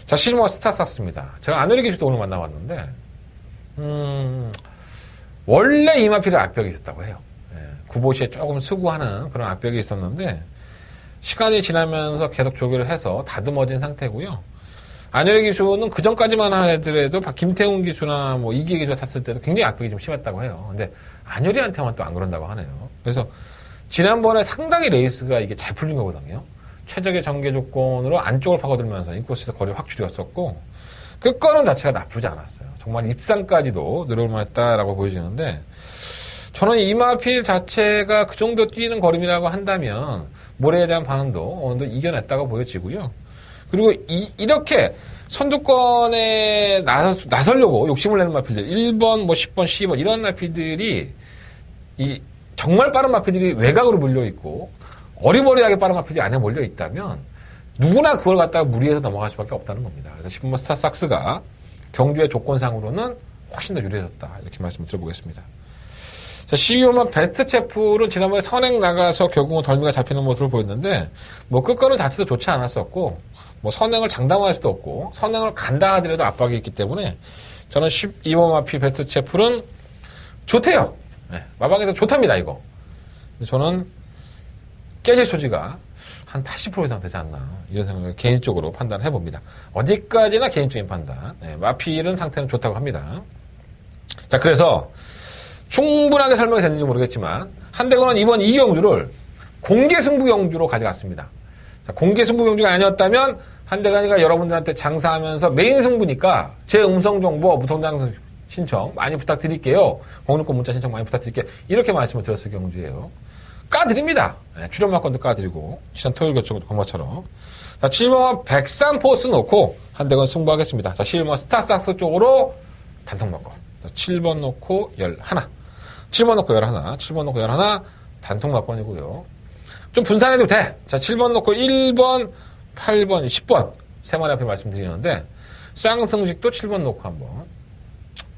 자, 실버 스타삭스입니다. 제가 아누리 기수도 오늘 만나봤는데 원래 이마필에 악벽이 있었다고 해요. 구보시에 조금 수구하는 그런 악벽이 있었는데 시간이 지나면서 계속 조교를 해서 다듬어진 상태고요. 안열의 기수는 그 전까지만 하더라도 김태훈 기수나 뭐 이기혜 기수가 탔을 때도 굉장히 악벽이 좀 심했다고 해요. 근데 안열이한테만 또 안 그런다고 하네요. 그래서 지난번에 상당히 레이스가 이게 잘 풀린 거거든요. 최적의 전개 조건으로 안쪽을 파고들면서 인코스에서 거리를 확 줄였었고 끝거는 자체가 나쁘지 않았어요. 정말 입상까지도 늘어올만 했다라고 보여지는데 저는 이마필 자체가 그 정도 뛰는 걸음이라고 한다면 모래에 대한 반응도 어느 정도 이겨냈다고 보여지고요. 그리고 이렇게 선두권에 나서려고 욕심을 내는 마필들 1번, 뭐 10번, 12번 이런 마필들이 정말 빠른 마필들이 외곽으로 몰려있고 어리버리하게 빠른 마필들이 안에 몰려있다면 누구나 그걸 갖다가 무리해서 넘어갈 수밖에 없다는 겁니다. 그래서 10번 스타삭스가 경주의 조건상으로는 훨씬 더 유리해졌다. 이렇게 말씀을 드려보겠습니다. 자, 12호만 베스트 체프는 지난번에 선행 나가서 결국은 덜미가 잡히는 모습을 보였는데 뭐 끝거는 자체도 좋지 않았었고 뭐 선행을 장담할 수도 없고 선행을 간다 하더라도 압박이 있기 때문에 저는 12호 마피 베스트 체프는 좋대요. 네, 마방에서 좋답니다, 이거. 저는 깨질 소지가 한 80% 이상 되지 않나 이런 생각을 개인적으로 판단을 해봅니다. 어디까지나 개인적인 판단. 네, 마필은 상태는 좋다고 합니다. 자, 그래서 충분하게 설명이 됐는지 모르겠지만 한대건은 이번 이 경주를 공개 승부 경주로 가져갔습니다. 자, 공개 승부 경주가 아니었다면 한대건이가 여러분들한테 장사하면서 메인 승부니까 제 음성 정보 무통장 신청 많이 부탁드릴게요. 060 문자 신청 많이 부탁드릴게요. 이렇게 말씀을 드렸을 경주예요. 까드립니다. 네, 출연만권도 까드리고 지난 토요일 것처럼. 자, 7번 백산 포스 놓고 한대건 승부하겠습니다. 자, 11번 스타삭스 쪽으로 단통만권. 7번 놓고 11. 7번 놓고 11. 7번 놓고 11. 단통만권이고요. 좀 분산해도 돼. 자, 7번 놓고 1번, 8번, 10번. 세 마리 앞에 말씀드리는데 쌍승직도 7번 놓고 한번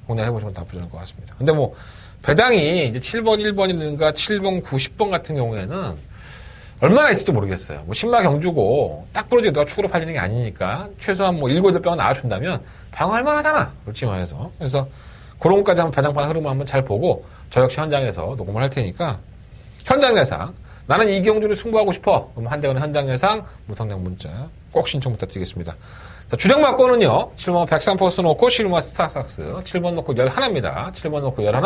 공략해보시면 나쁘지 않을 것 같습니다. 근데 뭐 배당이 이제 7번, 1번이든가 7번, 9, 10번 같은 경우에는 얼마나 있을지 모르겠어요. 뭐 신마 경주고 딱 부러지게 누가 축으로 팔리는 게 아니니까 최소한 뭐 7, 8병 나와준다면 방어할 만하잖아. 그렇지 말해서. 그래서 그런 것까지 한번 배당판 흐름을 한번 잘 보고 저 역시 현장에서 녹음을 할 테니까 현장 예상 나는 이 경주를 승부하고 싶어. 그럼 한대건의 현장 예상 무성장 문자 꼭 신청 부탁드리겠습니다. 자, 주력 막고는요. 7번 백산포스 놓고 7번 스타삭스 7번 놓고 11입니다. 7번 놓고 11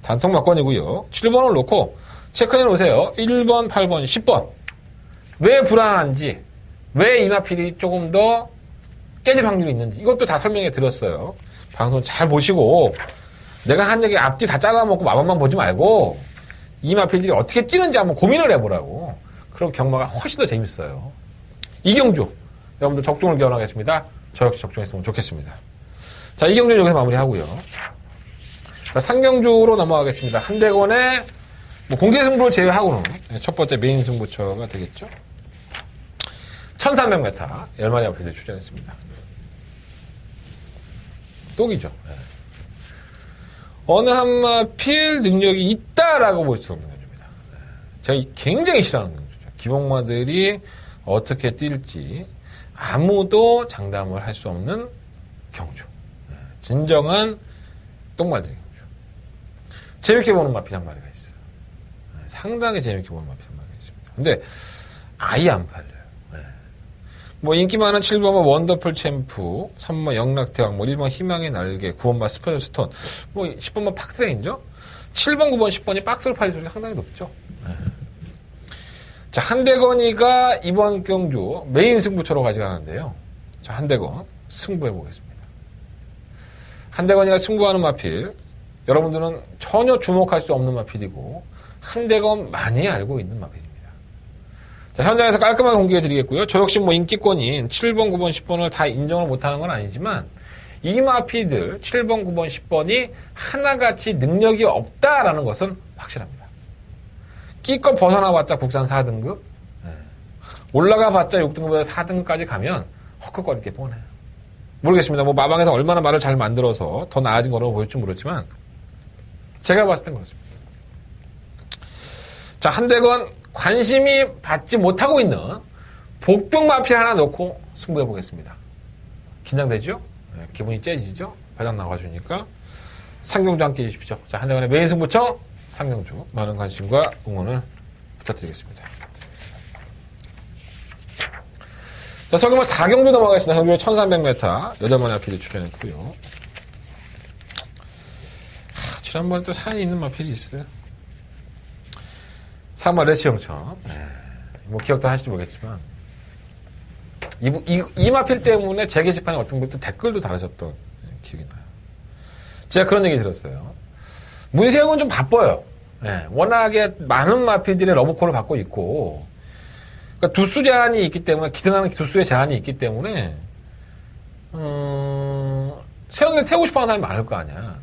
단통 막권이고요. 7번을 놓고 체크해 놓으세요. 1번, 8번, 10번. 왜 불안한지, 왜 이마필이 조금 더 깨질 확률이 있는지 이것도 다 설명해 드렸어요. 방송 잘 보시고 내가 한 얘기 앞뒤 다 잘라먹고 마법만 보지 말고 이마필들이 어떻게 뛰는지 한번 고민을 해보라고. 그럼 경마가 훨씬 더 재밌어요. 이경주 여러분들 적중을 기원하겠습니다. 저 역시 적중했으면 좋겠습니다. 자, 이경주는 여기서 마무리하고요. 자, 상경주로 넘어가겠습니다. 한대건의 뭐 공개 승부를 제외하고는 첫 번째 메인 승부처가 되겠죠. 1300m 열마리 마필들 출전했습니다. 똑이죠. 네. 어느 한 마필 능력이 있다라고 볼 수 없는 경주입니다. 네. 제가 굉장히 싫어하는 경주죠. 기복마들이 어떻게 뛸지 아무도 장담을 할 수 없는 경주. 네. 진정한 똥말들의 경주. 재밌게 보는 마필 한 마리가 있어요. 네. 상당히 재밌게 보는 마필 한 마리가 있습니다. 근데 아예 안 팔려요. 뭐 인기 많은 7번마 원더풀 챔프, 3번마 영락대왕, 뭐 1번 희망의 날개, 9번마 스페셜 스톤, 뭐 10번마 박스레인저, 7번, 9번, 10번이 박스를 팔릴 수가 상당히 높죠. 네. 자, 한대건이가 이번 경주 메인 승부처로 가져가는데요. 자, 한대건 승부해 보겠습니다. 한대건이가 승부하는 마필, 여러분들은 전혀 주목할 수 없는 마필이고 한대건 많이 알고 있는 마필입니다. 자, 현장에서 깔끔하게 공개해 드리겠고요. 저 역시 뭐 인기권인 7번, 9번, 10번을 다 인정을 못하는 건 아니지만 이 마피들 7번, 9번, 10번이 하나같이 능력이 없다라는 것은 확실합니다. 끼껏 벗어나봤자 국산 4등급, 올라가봤자 6등급에서 4등급까지 가면 헛헛거릴 게 뻔해요. 모르겠습니다. 뭐 마방에서 얼마나 말을 잘 만들어서 더 나아진 거라고 보일지 모르지만 제가 봤을 땐 그렇습니다. 자, 한대건 관심이 받지 못하고 있는 복병 마필 하나 넣고 승부해 보겠습니다. 긴장되죠? 네, 기분이 째지죠? 배당 나와주니까 상경주 함께 해주십시오. 자, 한대건의 메인 승부처 상경주 많은 관심과 응원을 부탁드리겠습니다. 자, 서경마 4경주 넘어가겠습니다. 경주 1300m 8마리 마필이 출전했고요. 지난번에 또 사연이 있는 마필이 있어요. 3번 레치 영천. 네. 뭐 기억도 하실지 모르겠지만 이 마필 때문에 제 게시판에 어떤 분도 댓글도 달으셨던 기억이 나요. 제가 그런 얘기 들었어요. 문세영은 좀 바빠요. 네. 워낙에 많은 마필들의 러브콜을 받고 있고 그러니까 두수 제한이 있기 때문에 기승하는 두수의 제한이 있기 때문에 세영이를 태우고 싶어하는 사람이 많을 거 아니야.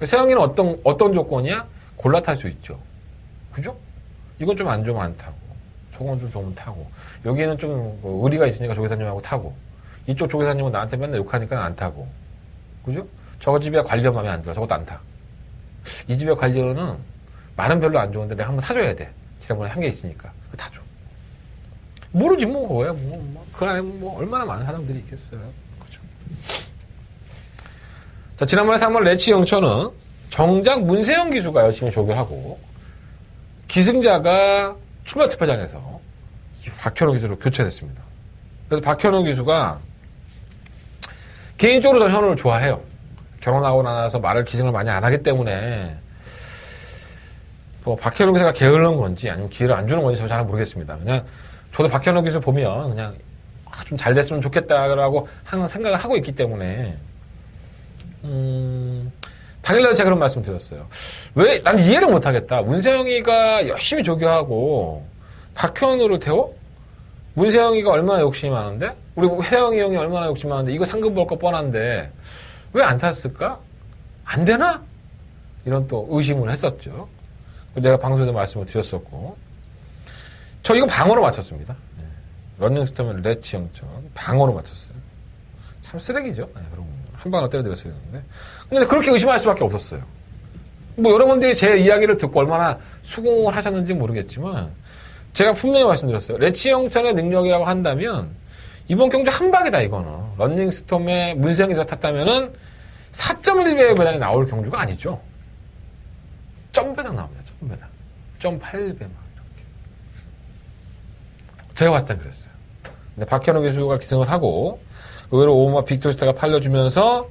세영이는 어떤 조건이야? 골라 탈 수 있죠. 그죠? 이건 좀 안 좋으면 안 타고, 저건 좀 좋으면 타고, 여기에는 좀 의리가 있으니까 조계사님하고 타고, 이쪽 조계사님은 나한테 맨날 욕하니까 안 타고, 그죠? 저 집에 관리원 마음에 안 들어, 저것도 안 타. 이 집의 관리원은 말은 별로 안 좋은데 내가 한번 사줘야 돼. 지난번에 한 게 있으니까. 그거 타줘. 모르지 뭐, 뭐야, 그 안에 뭐 얼마나 많은 사람들이 있겠어요. 그죠? 자, 지난번에 3번 레치 영천은 정작 문세영 기수가 열심히 조교하고, 기승자가 출마 투표장에서 박현호 기수로 교체됐습니다. 그래서 박현호 기수가 개인적으로 저는 현호를 좋아해요. 결혼하고 나서 말을 기승을 많이 안 하기 때문에 뭐 박현호 기수가 게으른 건지 아니면 기회를 안 주는 건지 저는 잘 모르겠습니다. 그냥 저도 박현호 기수 보면 그냥 좀 잘 됐으면 좋겠다라고 항상 생각을 하고 있기 때문에 당일날 제가 그런 말씀 드렸어요. 왜? 난 이해를 못하겠다. 문세영이가 열심히 조교하고 박현우를 태워? 문세영이가 얼마나 욕심이 많은데? 우리 혜영이 형이 얼마나 욕심이 많은데 이거 상금 볼 거 뻔한데 왜 안 탔을까? 안 되나? 이런 또 의심을 했었죠. 내가 방송에서 말씀을 드렸었고 저 이거 방어로 맞췄습니다. 런닝스톰의 레치 영천 방어로 맞췄어요. 참 쓰레기죠. 그런 거. 한 방을 때려드렸어야 되는데. 근데 그렇게 의심할 수밖에 없었어요. 뭐 여러분들이 제 이야기를 듣고 얼마나 수긍을 하셨는지 모르겠지만 제가 분명히 말씀드렸어요. 레치 영천의 능력이라고 한다면 이번 경주 한 방이다 이거는. 런닝스톰의 문세영에서 탔다면은 4.1배의 배당이 나올 경주가 아니죠. 점배당 나옵니다. 점배당. 0.8배 막 이렇게. 제가 봤을 땐 그랬어요. 근데 박현우 기수가 기승을 하고 의외로 오마 빅토리스타가 팔려주면서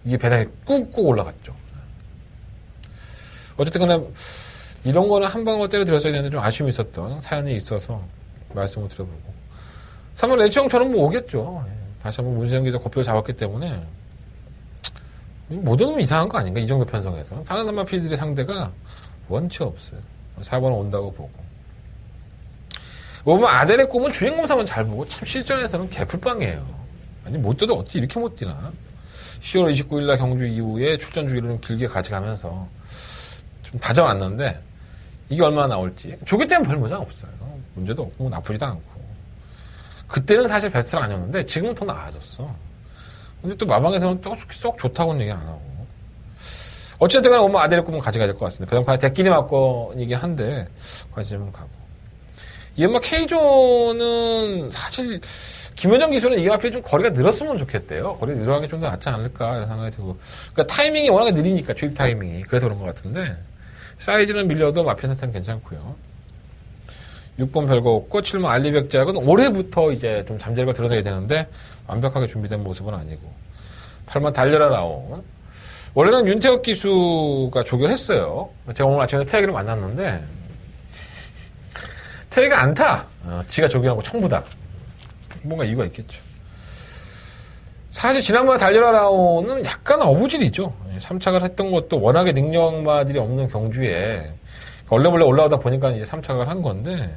이게 배당이 꾹꾹 올라갔죠. 어쨌든 간에 이런 거는 한 방울 때려드렸어야 되는데 좀 아쉬움이 있었던 사연이 있어서 말씀을 드려보고 3번 레치형처럼 뭐 오겠죠. 다시 한번 문세영 기자 고표를 잡았기 때문에 못 오면 이상한 거 아닌가 이 정도 편성에서 다른 한마 필들의 상대가 원치 없어요. 4번은 온다고 보고 보면 아델의 꿈은 주행검사만 잘 보고 참 실전에서는 개풀빵이에요. 아니 못 뛰도 어떻게 이렇게 못 뛰나 10월 29일 날 경주 이후에 출전 주기를 좀 길게 가져가면서 좀 다져놨는데 이게 얼마나 나올지. 조기 때는 별 문제가 없어요. 문제도 없고 나쁘지도 않고. 그때는 사실 베스트는 아니었는데 지금은 더 나아졌어. 근데 또 마방에서는 또 쏙 좋다고는 얘기 안 하고. 어쨌든 간에 오면 아델의 꿈은 가져가야 될 것 같습니다. 배당판에 대끼리 맞건이긴 한데 관심은 가고. 이 엄마 K존은 사실 김현정 기수는 이 앞에 좀 거리가 늘었으면 좋겠대요. 거리가 늘어가는 게 좀 더 낫지 않을까 이런 생각이 들고. 그러니까 타이밍이 워낙에 느리니까 주입 타이밍이. 그래서 그런 것 같은데 사이즈는 밀려도 마피아 상태는 괜찮고요. 6번 별거 없고 7번 알리백작은 올해부터 이제 좀 잠재력을 드러내야 되는데 완벽하게 준비된 모습은 아니고 8번 달려라 라온 원래는 윤태혁 기수가 조교했어요. 제가 오늘 아침에 태혁이를 만났는데 태혁이가 안 타. 지가 조교하고 청부다. 뭔가 이유가 있겠죠. 사실 지난번에 달려라 라온은 약간 어부질이죠. 3착을 했던 것도 워낙에 능력마들이 없는 경주에 얼레벌레 올라오다 보니까 이제 3착을 한 건데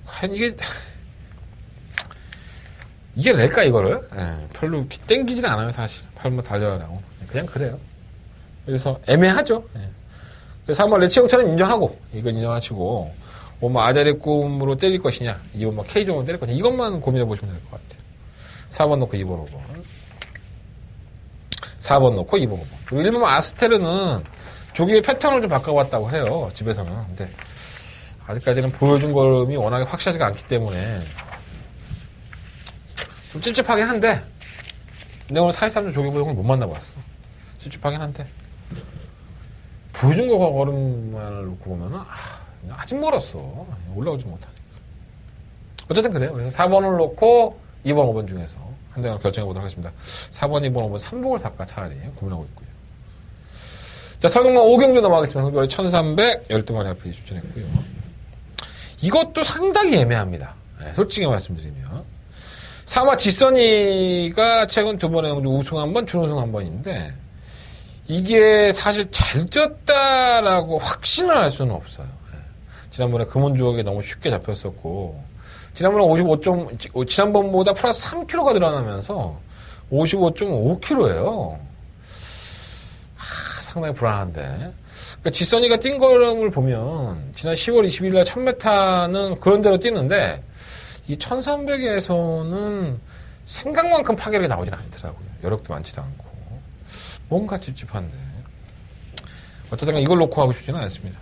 과연 이게 낼까 이거를? 별로 땡기진 않아요 사실. 8번 달려라 라온 그냥 그래요. 그래서 애매하죠. 그래서 한번 레치형처럼 인정하고 이건 인정하시고 뭐 아자리 꿈으로 때릴 것이냐 이건 뭐 K종으로 때릴 것이냐 이것만 고민해 보시면 될 것 같아요. 4번 놓고 2번 5번 4번 놓고 2번 5번 그리고 1번 아스테르는 조기의 패턴을 좀 바꿔봤다고 해요. 집에서는. 근데 아직까지는 보여준 걸음이 워낙에 확실하지가 않기 때문에 좀 찝찝하긴 한데 근데 오늘 43점 조기 보형을 못 만나봤어. 찝찝하긴 한데 보여준 거 걸음만을 놓고 보면은 아직 멀었어. 올라오지 못하니까. 어쨌든 그래요. 그래서 4번을 놓고 2번, 5번 중에서 한 대를 결정해 보도록 하겠습니다. 4번, 2번, 5번 3복을 살까 차라리 고민하고 있고요. 자, 설경마 5경주 넘어가겠습니다. 흥돌이 1312마리 앞에 추천했고요. 이것도 상당히 애매합니다. 솔직히 말씀드리면. 사마 지선이가 최근 2번에 우승 한 번, 준우승 한 번인데 이게 사실 잘 쪘다라고 확신을 할 수는 없어요. 지난번에 금은주옥에 너무 쉽게 잡혔었고 지난번에 55점, 지난번보다 플러스 3kg가 늘어나면서 55.5kg예요. 상당히 불안한데. 그러니까 지선이가 뛴 걸음을 보면 지난 10월 20일 날 1000m는 그런 대로 뛰는데 이 1300에서는 생각만큼 파괴력이 나오진 않더라고요. 여력도 많지도 않고. 뭔가 찝찝한데. 어쨌든 이걸 놓고 하고 싶지는 않습니다.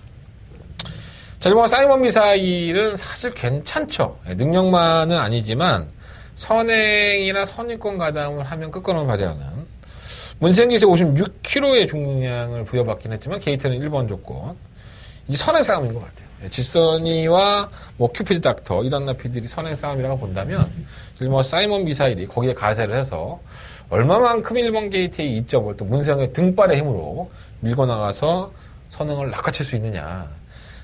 자, 이번 사이먼 미사일은 사실 괜찮죠. 능력만은 아니지만 선행이나 선입권 가담을 하면 끝걸음을 발휘하는 문생기세 56kg의 중량을 부여받긴 했지만 게이트는 1번 조건. 이제 선행 싸움인 것 같아요. 지선이와 뭐 큐피드 닥터 이런 나피들이 선행 싸움이라고 본다면 일본 사이먼 미사일이 거기에 가세를 해서 얼마만큼 1번 게이트의 이점을 또 문세영의 등발의 힘으로 밀고 나가서 선행을 낚아챌 수 있느냐.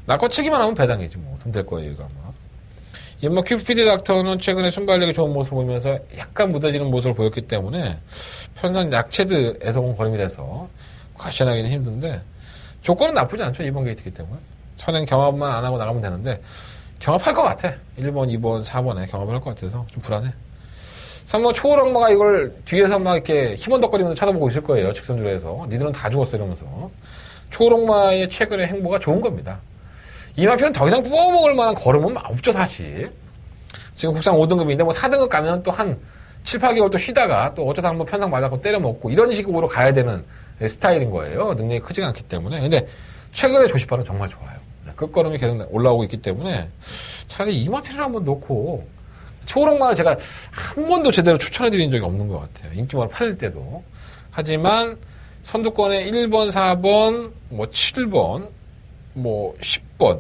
낚아채기만 하면 배당이지 뭐. 돈 될 거예요 이거 아마. 뭐 큐피드 닥터는 최근에 순발력이 좋은 모습을 보이면서 약간 무뎌지는 모습을 보였기 때문에 편산 약체드에서 온 걸음이 돼서 과시하기는 힘든데 조건은 나쁘지 않죠. 2번 게이트이기 때문에. 선행 경합만 안 하고 나가면 되는데 경합할 것 같아. 1번, 2번, 4번에 경합을 할 것 같아서 좀 불안해. 3번 초월악마가 이걸 뒤에서 막 이렇게 힘언덕거리면서 쳐다보고 있을 거예요. 직선주로 해서. 니들은 다 죽었어 이러면서. 초월악마의 최근의 행보가 좋은 겁니다. 이 마피는 더 이상 뽑아먹을 만한 걸음은 없죠 사실. 지금 국상 5등급인데 뭐 4등급 가면 또 한 7, 8개월 또 쉬다가 또 어쩌다 한번 편상 맞았고 때려먹고 이런 식으로 가야 되는 스타일인 거예요. 능력이 크지가 않기 때문에. 근데 최근에 조시파는 정말 좋아요. 끝걸음이 계속 올라오고 있기 때문에 차라리 이 마피를 한번 놓고 초록만을 제가 한 번도 제대로 추천해드린 적이 없는 것 같아요. 인기만을 팔릴 때도. 하지만 선두권에 1번, 4번, 뭐 7번, 뭐 10번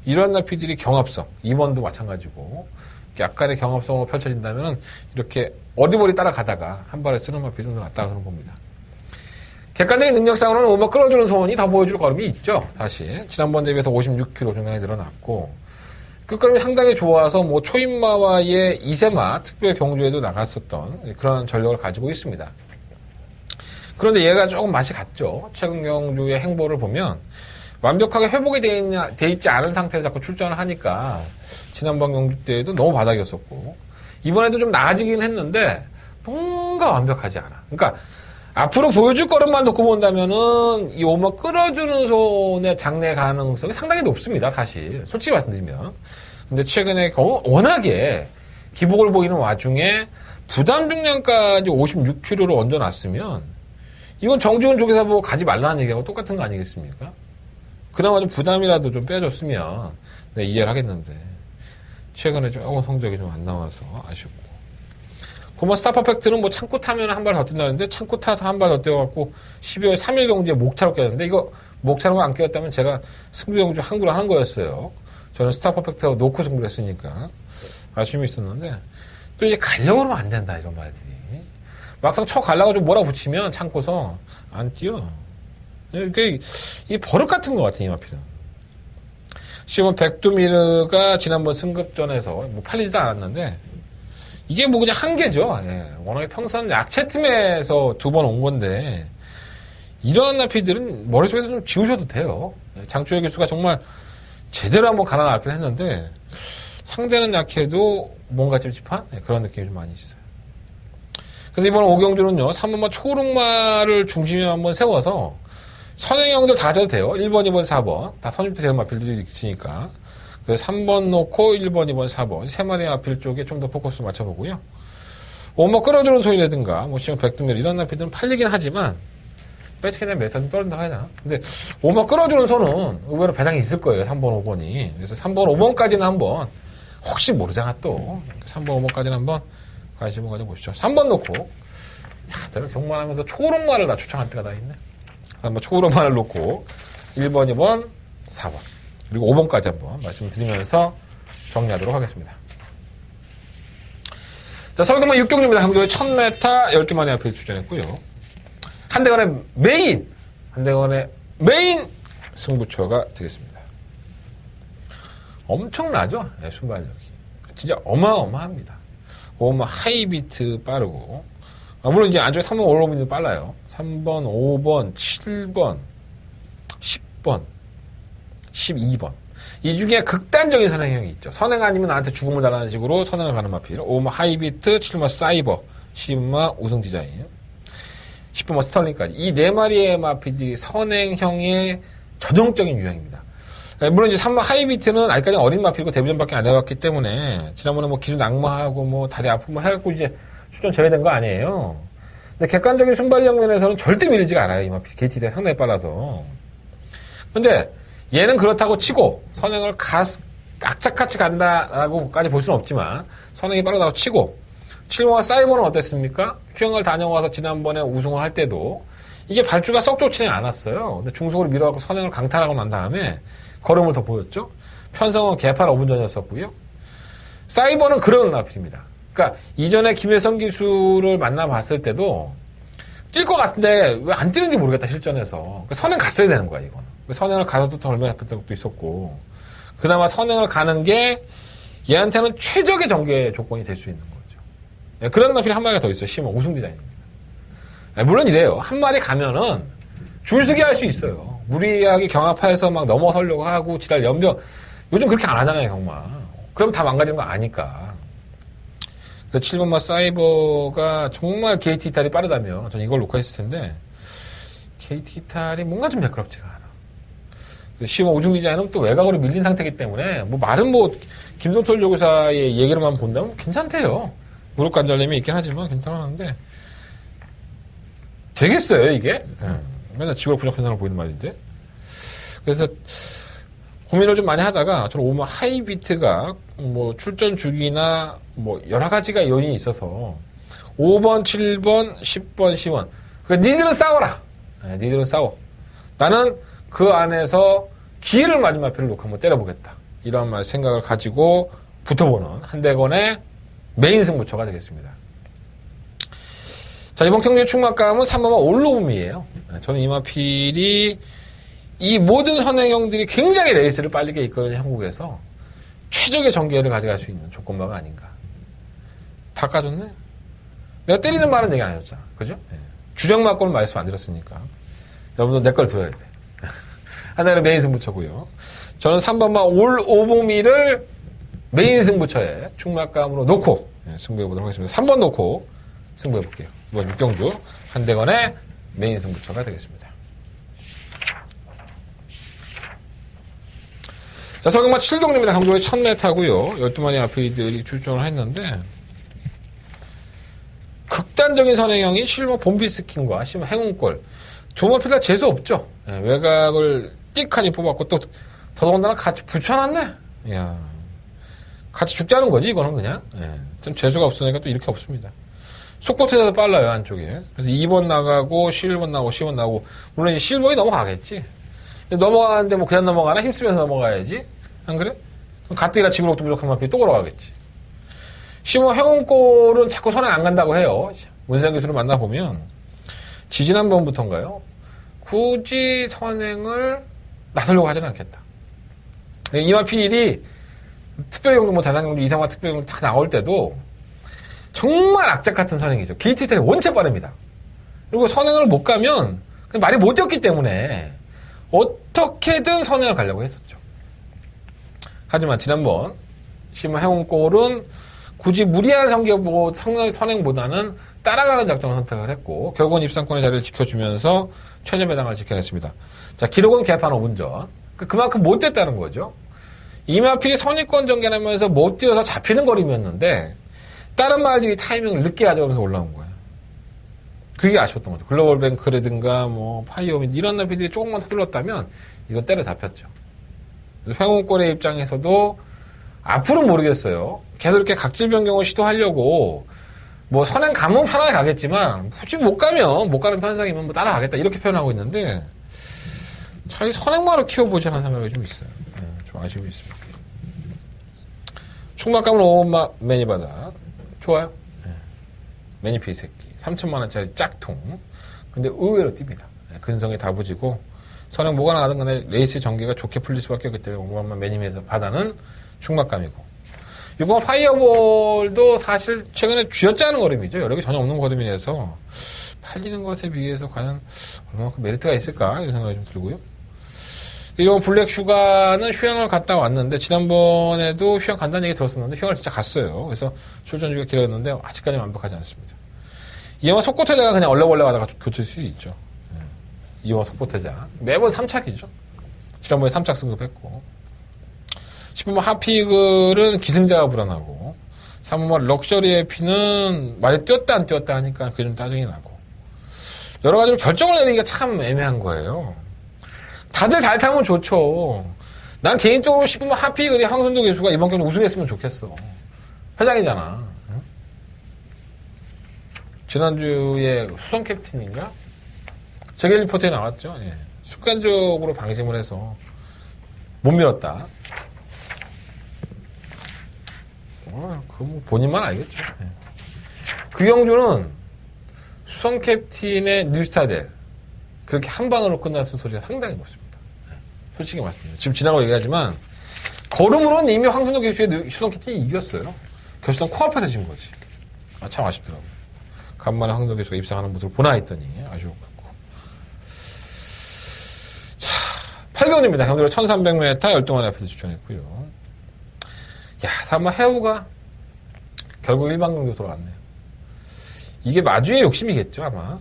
이런 나피들이 경합성 2번도 마찬가지고 약간의 경합성으로 펼쳐진다면 이렇게 어리버리 따라가다가 한 발에 쓰는 마피 좀 더 낫다 그런 겁니다. 객관적인 능력상으로는 음악 끌어주는 소원이 더 보여줄 걸음이 있죠. 사실 지난번 대비해서 56kg 중량이 늘어났고 끝걸음이 상당히 좋아서 뭐 초인마와의 이세마 특별 경주에도 나갔었던 그런 전력을 가지고 있습니다. 그런데 얘가 조금 맛이 갔죠. 최근 경주의 행보를 보면 완벽하게 회복이 돼 있지 않은 상태에서 자꾸 출전을 하니까 지난번 경주 때에도 너무 바닥이었었고 이번에도 좀 나아지긴 했는데 뭔가 완벽하지 않아. 그러니까 앞으로 보여줄 거름만 놓고 본다면은 이 오머 끌어주는 손의 장래 가능성이 상당히 높습니다. 사실 솔직히 말씀드리면. 근데 최근에 워낙에 기복을 보이는 와중에 부담 중량까지 56kg를 얹어놨으면 이건 정지훈 조교사 보고 가지 말라는 얘기하고 똑같은 거 아니겠습니까? 그나마 좀 부담이라도 좀 빼줬으면 네, 이해를 하겠는데 최근에 조금 성적이 좀 안 나와서 아쉽고. 고마 스타 퍼펙트는 뭐 창고 타면 한 발 더 뛴다는데 창고 타서 한 발 더 뛰어갖고 12월 3일 경주에 목차로 꼈는데 이거 목차로만 안 꼈다면 제가 승부 경주 항구를 하는 거였어요. 저는 스타 퍼펙트하고 놓고 승부를 했으니까 아쉬움이 있었는데 또 이제 가려고 하면 안 된다 이런 말들이. 막상 쳐 가려고 좀 몰아붙이면 창고서 안 뛰어. 이게 이 버릇 같은 것 같아 이 마필은. 시몬 백두미르가 지난번 승급전에서 뭐 팔리지도 않았는데 이게 뭐 그냥 한계죠. 예. 워낙에 평선 약체 틈에서 2번 온 건데 이러한 나피들은 머릿속에서 좀 지우셔도 돼요. 예. 장초의 교수가 정말 제대로 한번 갈아놨긴 했는데 상대는 약해도 뭔가 찝찝한 예. 그런 느낌이 좀 많이 있어요. 그래서 이번 오경주는요 3번마 초록마를 중심에 한번 세워서 선행형들 다 가져도 돼요. 1번, 2번, 4번 다 선입도 되는 마필들이 있으니까 그래서 3번 놓고 1번, 2번, 4번 세 마리의 마필 쪽에 좀 더 포커스를 맞춰보고요. 뭐 끌어주는 소리라든가 뭐 시험 백두밀 이런 나필들은 팔리긴 하지만 빼치기나 메타 좀 떨어진다고 해야 되나? 근데 오마 끌어주는 손은 의외로 배당이 있을 거예요. 3번, 5번이. 그래서 3번, 5번까지는 한번 혹시 모르잖아 또 3번, 5번까지는 한번 관심을 가져보시죠. 3번 놓고 야, 내가 경만하면서 초록마를 다 추천할 때가 다 있네. 한번 초록마를 놓고 1번, 2번, 4번 그리고 5번까지 한번 말씀드리면서 정리하도록 하겠습니다. 자, 서울경마 6경주입니다. 한국의 1000m 12마리 앞에 출전했고요. 한대건의 메인 승부처가 되겠습니다. 엄청나죠? 네, 순발력이. 진짜 어마어마합니다. 하이비트 빠르고 물론 이제 안쪽에 3번 올라오면도 빨라요. 3번, 5번, 7번, 10번, 12번. 이 중에 극단적인 선행형이 있죠. 선행 아니면 나한테 죽음을 달라는 식으로 선행을 가는 마필. 5번 하이비트, 7번 사이버, 10번 우승 디자인, 10번 스털링까지. 이 네 마리의 마필들이 선행형의 전형적인 유형입니다. 물론 이제 3번 하이비트는 아직까지 어린 마필이고 데뷔전밖에 안 해봤기 때문에 지난번에 뭐 기술 낙마하고 뭐 다리 아프고 해갖고 이제 출전 제외된 거 아니에요. 근데 객관적인 순발력 면에서는 절대 밀리지가 않아요. 이 마필 KT가 상당히 빨라서. 근데 얘는 그렇다고 치고 선행을 악착같이 간다라고까지 볼 수는 없지만 선행이 빠르다고 치고 7번과 사이버는 어땠습니까? 휴양을 다녀와서 지난번에 우승을 할 때도 이게 발주가 썩 좋지는 않았어요. 근데 중속으로 밀어갖고 선행을 강탈하고 난 다음에 걸음을 더 보였죠. 편성은 개판 5분 전이었었고요. 사이버는 그런 나필입니다. 그러니까 이전에 김혜성 기수를 만나봤을 때도 뛸 것 같은데 왜 안 뛰는지 모르겠다 실전에서. 그러니까 선행 갔어야 되는 거야 이거는. 선행을 가서도 더 얼마나 했던 것도 있었고 그나마 선행을 가는 게 얘한테는 최적의 전개 조건이 될 수 있는 거죠. 그런 나필이 한 마리가 더 있어요. 심어 우승 디자인입니다. 물론 이래요. 한 마리 가면은 줄서기 할 수 있어요. 무리하게 경합해서 막 넘어서려고 하고 지랄 연병 요즘 그렇게 안 하잖아요 경마. 그러면 다 망가지는 거 아니까. 그 7번마 사이버가 정말 KT 이탈이 빠르다면 전 이걸 녹화했을 텐데 KT 이탈이 뭔가 좀 매끄럽지가 않아. 15 우중 디자인은 또 외곽으로 밀린 상태이기 때문에 뭐 말은 뭐 김동철 조교사의 얘기로만 본다면 괜찮대요. 무릎 관절염이 있긴 하지만 괜찮았는데 되겠어요 이게? 맨날 지구력 부족 현상을 보이는 말인데. 그래서 고민을 좀 많이 하다가 저는 오면 하이비트가 뭐 출전 주기나 뭐 여러 가지가 요인이 있어서 5번, 7번, 10번, 10번. 그 니들은 싸워라. 네, 니들은 싸워. 나는 그 안에서 기회를 맞은 마필을 놓고 한번 때려보겠다. 이런 말 생각을 가지고 붙어보는 한대건의 메인 승부처가 되겠습니다. 자, 이번 경기의 충막감은 3번마 올로움이에요. 저는 이 마필이 이 모든 선행형들이 굉장히 레이스를 빠르게 이끄는 한국에서 최적의 전개를 가져갈 수 있는 조건마가 아닌가. 다 까졌네? 내가 때리는 말은 얘기 안 해줬잖아. 그죠? 네. 주정맞고는 말씀 안 드렸으니까. 여러분도 내 걸 들어야 돼. 하나는 메인 승부처고요. 저는 3번마 올 오봉미를 메인 승부처에 충막감으로 놓고 승부해보도록 하겠습니다. 3번 놓고 승부해볼게요. 이번 6경주 한대건의 메인 승부처가 되겠습니다. 자, 설경마 7경주입니다. 강조의 1000m고요. 12마리 아피들이 출전을 했는데 극단적인 선행형이 실버 봄비스킨과 실버 행운골 두 마필 다 재수 없죠. 예, 외곽을 띡하니 뽑았고 또 더더군다나 같이 붙여놨네. 이야, 같이 죽자는 거지 이거는 그냥. 예, 좀 재수가 없으니까 또 이렇게 없습니다. 속보트에도 빨라요 안쪽에. 그래서 2번 나가고 11번 나가고 10번 나가고 물론 이제 11번이 넘어가겠지. 넘어가는데 뭐 그냥 넘어가나 힘쓰면서 넘어가야지. 안 그래? 그럼 가뜩이나 지구력도 부족한 마필이 또 걸어가겠지. 심어 행운골은 자꾸 선행 안 간다고 해요. 문세영 교수를 만나보면 지지난번부터인가요? 굳이 선행을 나서려고 하지는 않겠다. 이마필이 특별경주 뭐 대상경주 이상화 특별경주 다 나올 때도 정말 악착 같은 선행이죠. 길티 타임이 원체 빠릅니다. 그리고 선행을 못 가면 말이 못 졌기 때문에 어떻게든 선행을 가려고 했었죠. 하지만 지난번 심어 행운골은 굳이 무리한 선행보다는 따라가는 작전을 선택을 했고 결국은 입상권의 자리를 지켜주면서 최저 배당을 지켜냈습니다. 자, 기록은 개판 5분 전. 그만큼 못 됐다는 거죠. 이마필이 선의권 전개하면서 못 뛰어서 잡히는 거림이었는데 다른 말들이 타이밍을 늦게 하자면서 올라온 거예요. 그게 아쉬웠던 거죠. 글로벌 뱅크라든가 뭐 파이어민 이런 나피들이 조금만 서둘렀다면 이건 때려 잡혔죠. 행운골의 입장에서도 앞으로는 모르겠어요. 계속 이렇게 각질 변경을 시도하려고 뭐 선행 가면 편하게 가겠지만 굳이 못 가는 편성이면 뭐 따라가겠다 이렇게 표현하고 있는데 차라리 선행마를 키워보지 않은 생각이 좀 있어요. 네, 좀 아쉬움이 있습니다. 충막감은 5번 매니바다 좋아요. 네. 매니피 새끼 3,000만원짜리 짝퉁 근데 의외로 뜁니다. 네, 근성이 다부지고 선행 뭐가 나가든 간에 레이스 전개가 좋게 풀릴 수밖에 없기 때문에 5번 매니메에서 바다는 충막감이고 이번 파이어볼도 사실 최근에 쥐어짜는 걸음이죠. 여력이 전혀 없는 걸음이라서 팔리는 것에 비해서 과연 얼마만큼 메리트가 있을까 이런 생각이 좀 들고요. 이번 블랙 슈가는 휴양을 갔다 왔는데 지난번에도 휴양 간다는 얘기 들었었는데 휴양을 진짜 갔어요. 그래서 출전 주기가 길었는데 아직까지 완벽하지 않습니다. 이영화 속보태자가 그냥 얼레벌레 가다가 교칠 수 있죠. 이영화 속보태자 매번 3착이죠. 지난번에 3착 승급했고 10번 하피글은 기승자가 불안하고 3번 럭셔리 에피는 말이 뛰었다 안 뛰었다 하니까 그게 좀 짜증이 나고 여러 가지로 결정을 내리기가 참 애매한 거예요. 다들 잘 타면 좋죠. 난 개인적으로 10번 하피글이 황선도 교수가 이번 경기 우승했으면 좋겠어. 회장이잖아. 응? 지난주에 수성 캡틴인가? 제게 리포트에 나왔죠. 예. 습관적으로 방심을 해서 못 밀었다. 그 본인만 알겠죠. 네. 그 경주는 수성 캡틴의 뉴스타델 그렇게 한 방으로 끝났을 소리가 상당히 높습니다. 네. 솔직히 말씀드립니다. 지금 지나고 얘기하지만 걸음으로는 이미 황순호 교수의 수성 캡틴이 이겼어요. 결승은 코앞에서 진 거지. 참 아쉽더라고요. 간만에 황순호 교수가 입상하는 모습을 보나 했더니 아쉬웠고. 자, 8경주입니다. 경주로 1300m 12마리 앞에서 출전했고요. 야, 사마 해우가 결국 일반 경기로 돌아갔네요. 이게 마주의 욕심이겠죠, 아마.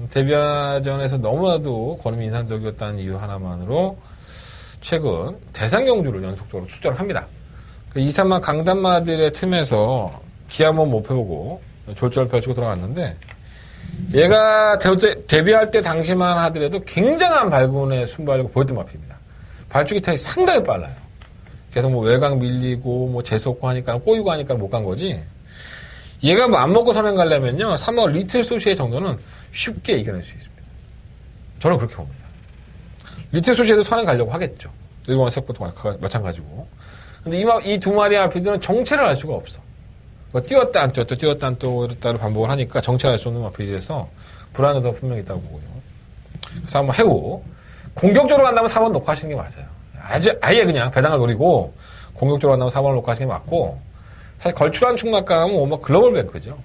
데뷔전에서 너무나도 걸음이 인상적이었다는 이유 하나만으로 최근 대상 경주를 연속적으로 출전을 합니다. 그 2, 3만 강단마들의 틈에서 기 한번 못 펴보고 졸전을 펼치고 돌아갔는데 얘가 데뷔할 때 당시만 하더라도 굉장한 발군의 순발력을 보였던 마피입니다. 발주기 타임이 상당히 빨라요. 계속 뭐 외곽 밀리고 뭐 재수 없고 하니까 꼬이고 하니까 못 간 거지. 얘가 뭐 안 먹고 선행 가려면요 3월 리틀 소시의 정도는 쉽게 이겨낼 수 있습니다. 저는 그렇게 봅니다. 리틀 소시에도 선행 가려고 하겠죠. 일본 색부터 마찬가지고. 근데 이 두 마리 아피들은 정체를 알 수가 없어. 뭐 뛰었다 안 뛰었다 뛰었다 안 뛰었다를 반복을 하니까 정체를 알 수 없는 아피들에서 불안해도 분명히 있다고 보고요. 그래서 한번 해고 공격적으로 간다면 4번 놓고 하시는 게 맞아요. 아예 그냥 배당을 노리고 공격적으로 간다면 4번을 놓고 하시는 게 맞고 사실 걸출한 충막감은 오마 글로벌 뱅크죠.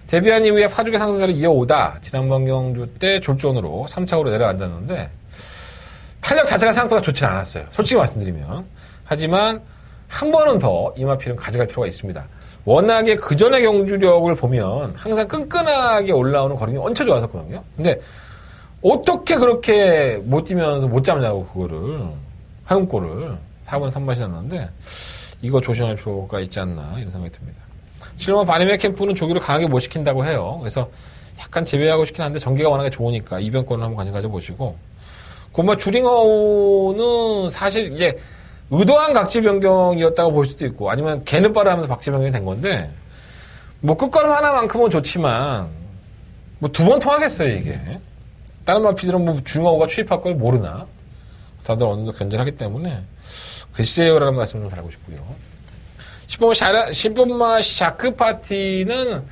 데뷔한 이후에 파죽의 상승세를 이어오다 지난번 경주 때 졸전으로 3착으로 내려앉았는데 탄력 자체가 생각보다 좋진 않았어요. 솔직히 말씀드리면. 하지만 한 번은 더 이마필은 가져갈 필요가 있습니다. 워낙에 그 전의 경주력을 보면 항상 끈끈하게 올라오는 거리가 엄청 좋았었거든요. 근데 어떻게 그렇게 못 뛰면서 못 잡냐고 그거를 화용골을 4분에 3맛이 났는데 이거 조심할 필요가 있지 않나 이런 생각이 듭니다. 실은 바니메 캠프는 조기를 강하게 못 시킨다고 해요. 그래서 약간 제외하고 싶긴 한데 전개가 워낙에 좋으니까 이변권을 한번 관심 가져보시고 구마 주링어우는 사실 이게 의도한 각질 변경이었다고 볼 수도 있고 아니면 개는빠를 하면서 박질 변경이 된 건데 뭐 끝걸음 하나만큼은 좋지만 뭐 두 번 통하겠어요 이게. 다른 마피들은 뭐 주링어우가 추입할 걸 모르나 다들 어느 정도 견제를 하기 때문에 글쎄요라는 말씀을 좀 드리고 싶고요. 10번마 샤크 파티는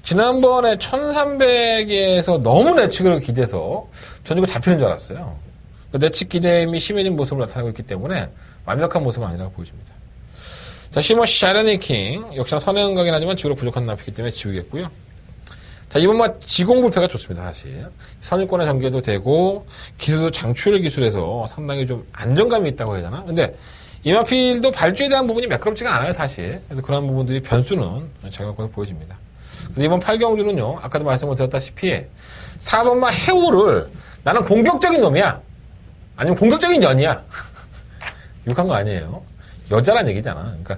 지난번에 1300에서 너무 내측을 기대서 저는 이거 잡히는 줄 알았어요. 내측 기대임이 심해진 모습을 나타내고 있기 때문에 완벽한 모습은 아니라고 보여집니다. 자, 시머시 샤르니킹 역시나 선행각이긴 하지만 지구로 부족한 납이기 때문에 지우겠고요. 자, 이번만 지공불패가 좋습니다, 사실. 선입권의 전개도 되고, 기술도 장출 기술에서 상당히 좀 안정감이 있다고 해야 되나? 근데, 이마필도 발주에 대한 부분이 매끄럽지가 않아요, 사실. 그래서 그런 부분들이 변수는 작용하고 보여집니다. 근데 이번 8경주는요, 아까도 말씀을 드렸다시피, 4번만 해오를 나는 공격적인 놈이야. 아니면 공격적인 년이야. 욕한 거 아니에요. 여자란 얘기잖아. 그러니까,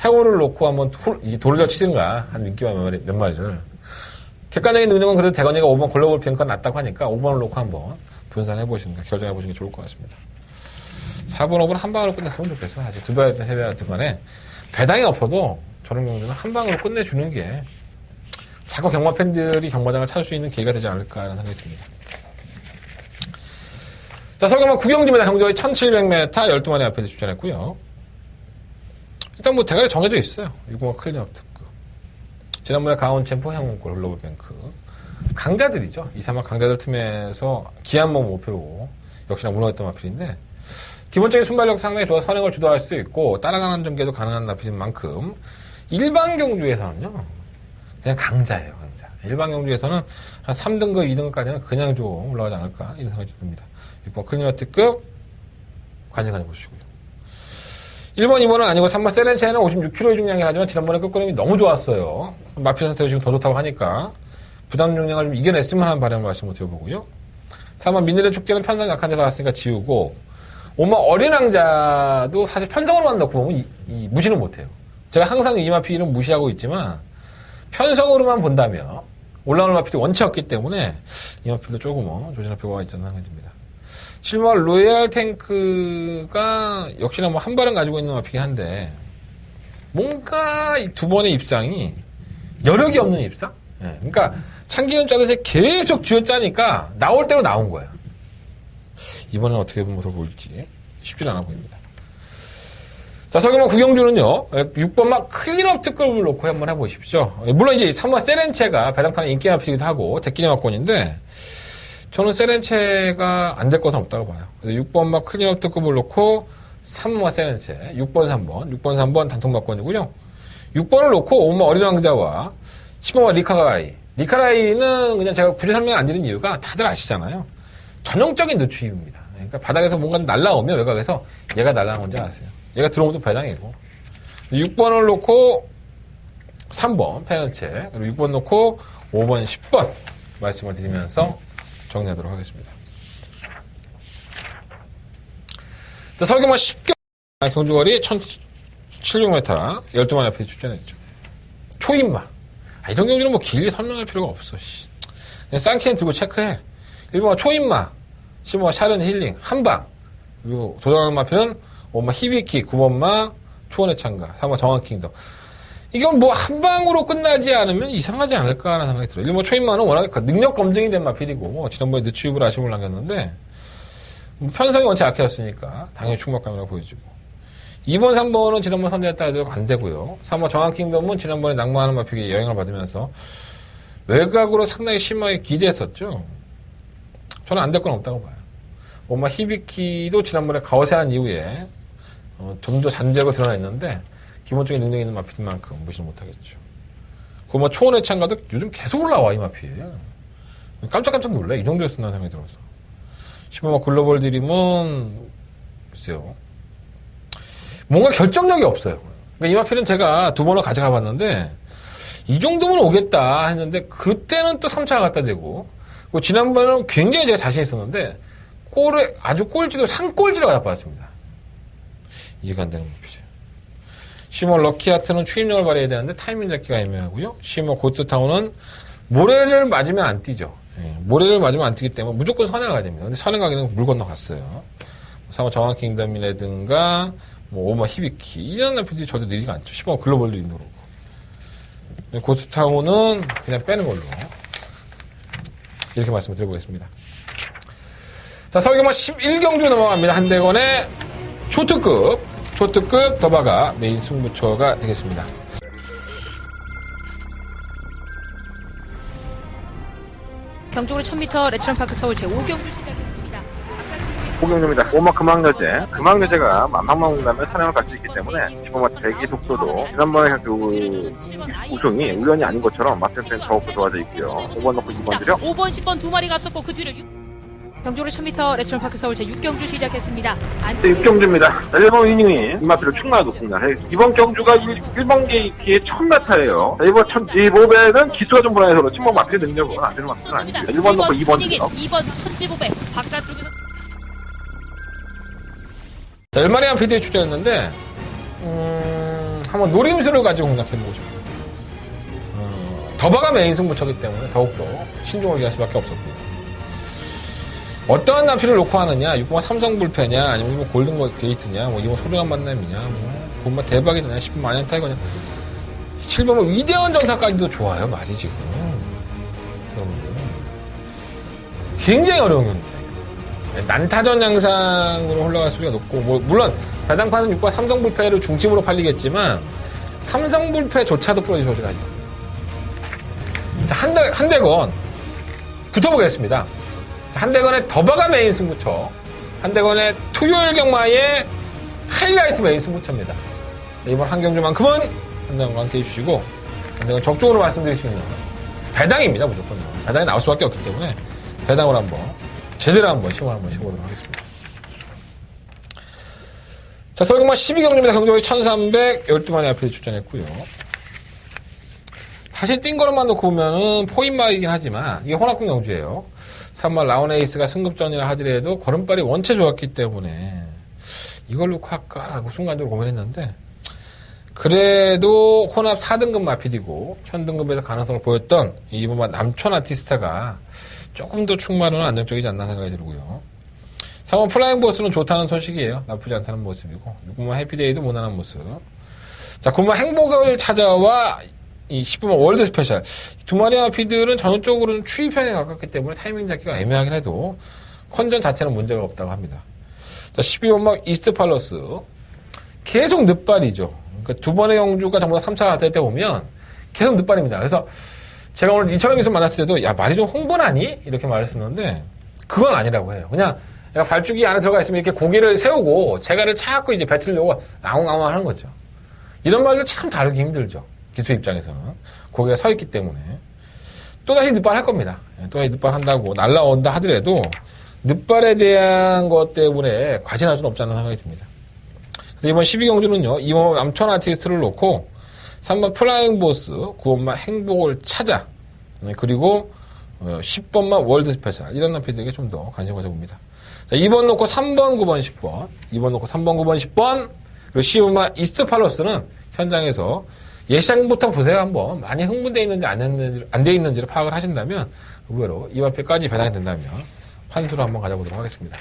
해오를 놓고 한번 돌려 치든가, 한 인기와 몇 마리를. 객관적인 능력은 그래도 대건이가 5번 글로벌 비행권 낫다고 하니까 5번을 놓고 한번 분산해보시는 거, 결정해보시는 게 좋을 것 같습니다. 4번, 5번 한 방으로 끝냈으면 좋겠어요. 사실 두 배든 세 배든 간에 배당이 없어도 저런 경우는 한 방으로 끝내주는 게 자꾸 경마 팬들이 경마장을 찾을 수 있는 기회가 되지 않을까라는 생각이 듭니다. 자, 서경마 구경지입니다. 경주거리 1700m 12마리 앞에 출전했고요. 일단 뭐 대가리 정해져 있어요. 6번 클리너 특급. 지난번에 강원 챔프 행운골 글로벌 뱅크. 강자들이죠. 2, 3학 강자들 틈에서 기한몸 못 배우고 역시나 무너졌던 마필인데 기본적인 순발력 상당히 좋아서 선행을 주도할 수 있고 따라가는 전개도 가능한 마필인 만큼 일반 경주에서는요. 그냥 강자예요. 강자. 일반 경주에서는 한 3등급, 2등급까지는 그냥 좀 올라가지 않을까 이런 생각이 듭니다. 6번 클리너 특급 관심 가져보시고요. 1번, 2번은 아니고 3번 세렌체는 56kg의 중량이긴 하지만 지난번에 끝걸음이 너무 좋았어요. 마피 상태가 지금 더 좋다고 하니까 부담 중량을 좀 이겨냈으면 하는 바람을 말씀을 드려보고요. 3번 미늘의 축제는 편성 약한 데서 왔으니까 지우고 5번 어린 왕자도 사실 편성으로만 넣고 보면 무시는 못해요. 제가 항상 이 마피를 무시하고 있지만 편성으로만 본다면 올라오는 마피도 원치 없기 때문에 이 마피도 조금 조심할 필요가 있다는 생각이 듭니다. 7번 로얄 탱크가 역시나 뭐 한 발은 가지고 있는 마피긴 한데 뭔가 이 두 번의 입상이 여력이 없는 입상? 네. 그러니까 참기름 짜듯이 계속 쥐어짜니까 나올 대로 나온 거야. 이번엔 어떻게 보면 모습을 보일지 쉽지 않아 보입니다. 자, 서경마 구경주는요. 6번 막 클린업 특급을 놓고 한번 해보십시오. 물론 이제 3번 세렌체가 배당판에 인기 마피기도 하고 대끼리 막권인데 저는 세렌체가 안 될 것은 없다고 봐요. 6번 막 클린업 특급을 놓고 3번 세렌체, 6번 3번, 6번 3번 단통막권이고요. 6번을 놓고 5번 어린 왕자와 10번 리카라이. 리카라이는 그냥 제가 굳이 설명 안 드린 이유가 다들 아시잖아요. 전형적인 늦추입입니다. 그러니까 바닥에서 뭔가 날라오면 외곽에서 얘가 날라온 건지 아세요. 얘가 들어오면 또 배당이고. 6번을 놓고 3번 페널체, 그리고 6번 놓고 5번, 10번 말씀을 드리면서 정리하도록 하겠습니다. 자, 서경마 10경 경주거리 1700m 12마리 앞에 출전했죠. 초인마. 이런 경주는 뭐 길게 설명할 필요가 없어. 그냥 쌍키는 들고 체크해. 1번가 초인마, 10번가 샤른 힐링, 한방. 그리고 도전하는 마피는 5번마 히비키, 9번마 초원의 창가, 3번 정한킹덤. 이건 뭐 한 방으로 끝나지 않으면 이상하지 않을까라는 생각이 들어요. 일본 초인마는 워낙에 능력 검증이 된 마필이고 지난번에 늦추입으로 아쉬움을 남겼는데 편성이 원체 약해졌으니까 당연히 충격감이라고 보여지고 2번, 3번은 지난번 선제했다 해도 안 되고요. 3번 정한킹덤은 지난번에 낙마하는 마필이 영향을 받으면서 외곽으로 상당히 심하게 기대했었죠. 저는 안 될 건 없다고 봐요. 엄마 히비키도 지난번에 가오세한 이후에 좀 더 잔재고 드러나 있는데 기본적인 능력이 있는 마피만큼 무시를 못하겠죠. 그 뭐 초원의 창가도 요즘 계속 올라와 이 마피예요. 깜짝깜짝 놀래. 이 정도였었나 생각이 들어서. 10번 글로벌 드림은 글쎄요. 뭔가 결정력이 없어요. 그러니까 이 마필은 제가 2번을 가져가 봤는데 이 정도면 오겠다 했는데 그때는 또 3차를 갖다 대고 지난번에는 굉장히 제가 자신 있었는데 골을 아주 꼴찌도 상꼴찌로 갖다 받았습니다. 이해가 안 되는 마필이에요. 시모 럭키하트는 추임력을 발휘해야 되는데 타이밍 잡기가 애매하고요. 시모 고스트타운은 모래를 맞으면 안 뛰죠. 예, 모래를 맞으면 안 뛰기 때문에 무조건 선행 가야 됩니다. 근데 선행 가기는 물 건너갔어요. 사모 정확 킹덤이라든가 오마 히비키 이런 나필들이 저도 느리가 않죠. 10번 글로벌 리딩도 그렇고 고스트타운은 그냥 빼는 걸로 이렇게 말씀을 드려보겠습니다. 자, 서울경마 11경주 넘어갑니다. 한대건의 초특급 더바가 메인 승부처가 되겠습니다. 경주로 1000m 레츠런파크 서울 제5경주 시작했습니다. 호경주입니다. 오마 금왕여제가 만방망공감에 사냥을 갈 수 있기 때문에 지금 대기 속도도 지난번에 그 우승이 우연이 아닌 것처럼 마텐센 더욱더 좋아져 있고요. 5번 넣고 2번 드려. 5번, 10번 두 마리가 앞섰고 그 뒤를 경주로 1000m 레츠런파크 서울 제6경주 시작했습니다. 네, 6경주입니다. 1번 위닝이 이마트로 충나도 공략해. 이번 경주가 1번 게이트의 1000m예요. 이번 1500은 기수가 좀 불안해서 그렇지 뭐 마트의 능력은 안 되는 마트는 아니죠. 1번 넣고 2번 드려. 2번 1500 바깥쪽에서 자, 얼마나 PD에 출전했는데 한번 노림수를 가지고 공략해보고 싶어요. 더바가 메인 승부처기 때문에 더욱더 신중을 기할 수밖에 없었고 어떠한 나필을 놓고 하느냐 6번 삼성 불패냐 아니면 뭐 골든 게이트냐 뭐 이번 소중한 만남이냐 뭐 정말 대박이냐 10번 마냥 타이거냐 7번 뭐 위대한 전사까지도 좋아요 말이 지금 여러분들 굉장히 어려운 경기입니다. 난타전 양상으로 올라갈 수가 높고 뭐 물론 배당판은 6과 삼성불패를 중심으로 팔리겠지만 삼성불패조차도 부러질 소지가 있어요. 자, 한대건 붙어보겠습니다. 자, 한대건의 더바가 메인 승부처, 한대건의 토요일 경마의 하이라이트 메인 승부처입니다. 이번 한 경주만큼은 한대건과 함께 해주시고 한대건 적중으로 말씀드릴 수 있는 배당입니다. 무조건 배당이 나올 수밖에 없기 때문에 배당을 한번 제대로 한번 시험을 한번 해보도록 하겠습니다. 자, 서울경마 12경주입니다. 경주가 1312마리 앞에 출전했고요. 사실 뛴 거로만 놓고 보면은 포인마이긴 하지만 이게 혼합군 경주예요. 3번 라운에이스가 승급전이라 하더라도 걸음발이 원체 좋았기 때문에 이걸 놓고 할까라고 순간적으로 고민했는데 그래도 혼합 4등급 마필이고 현등급에서 가능성을 보였던 이번 남촌 아티스타가 조금 더 충만은 안정적이지 않나 생각이 들고요. 3번 플라잉 보스는 좋다는 소식이에요. 나쁘지 않다는 모습이고 6번 해피데이도 무난한 모습. 자, 9번 행복을 찾아와 이 10번 월드 스페셜 두 마리 마피들은 전형적으로는 추위편에 가깝기 때문에 타이밍 잡기가 애매하긴 해도 컨전 자체는 문제가 없다고 합니다. 자, 12번 이스트 팔러스 계속 늦발이죠. 그러니까 두 번의 경주가 전부 다 3차 갔다 때 보면 계속 늦발입니다. 그래서 제가 오늘 이철영 기수 만났을 때도 야 말이 좀 홍보나니? 이렇게 말했었는데 그건 아니라고 해요. 그냥 얘가 발주기 안에 들어가 있으면 이렇게 고개를 세우고 제가를 자꾸 이제 뱉으려고 아웅아웅 하는 거죠. 이런 말도 참 다루기 힘들죠. 기수 입장에서는 고개가 서 있기 때문에 또다시 늦발 할 겁니다. 또다시 늦발 한다고 날라온다 하더라도 늦발에 대한 것 때문에 과신할 수는 없지 않나 생각이 듭니다. 그래서 이번 12경주는요 2번 남촌 아티스트를 놓고 3번 플라잉 보스, 9번만 행복을 찾아, 그리고 10번만 월드 스페셜 이런 남편들에게 좀 더 관심을 가져봅니다. 자, 2번 놓고 3번, 9번, 10번 2번 놓고 3번, 9번, 10번 그리고 10번만 이스트 팔로스는 현장에서 예시장부터 보세요. 한번 많이 흥분되어 있는지 안 되어 있는지를 파악을 하신다면 의외로 이 마필까지 배당이 된다면 환수로 한번 가져보도록 하겠습니다.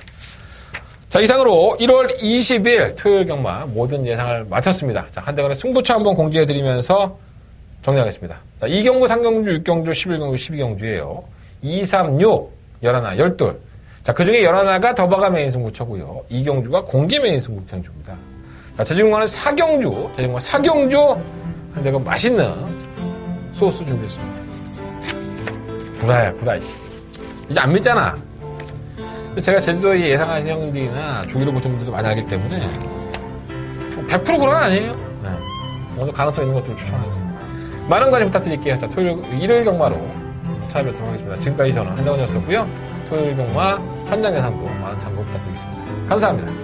자, 이상으로 1월 20일 토요일 경마 모든 예상을 마쳤습니다. 자, 한대간의 승부처 한번 공지해드리면서 정리하겠습니다. 자, 2경주, 3경주, 6경주, 11경주, 12경주예요. 2, 3, 6, 11, 12. 자, 그 중에 11가 더바가 메인 승부처고요. 2경주가 공개 메인 승부경주입니다. 자, 제주공화는 4경주, 한대간 맛있는 소스 준비했습니다. 구라야, 씨. 이제 안 믿잖아. 제가 제주도에 예상하시는 형들이나 조기를 보시는 분들도 많이 알기 때문에 100% 그런 아니에요. 네. 어느 가능성 있는 것들을 추천하겠습니다. 많은 관심 부탁드릴게요. 자, 일요일 경마로 찾아뵙도록 하겠습니다. 지금까지 저는 한대원이었었고요. 토요일 경마 현장 예상도 많은 참고 부탁드리겠습니다. 감사합니다.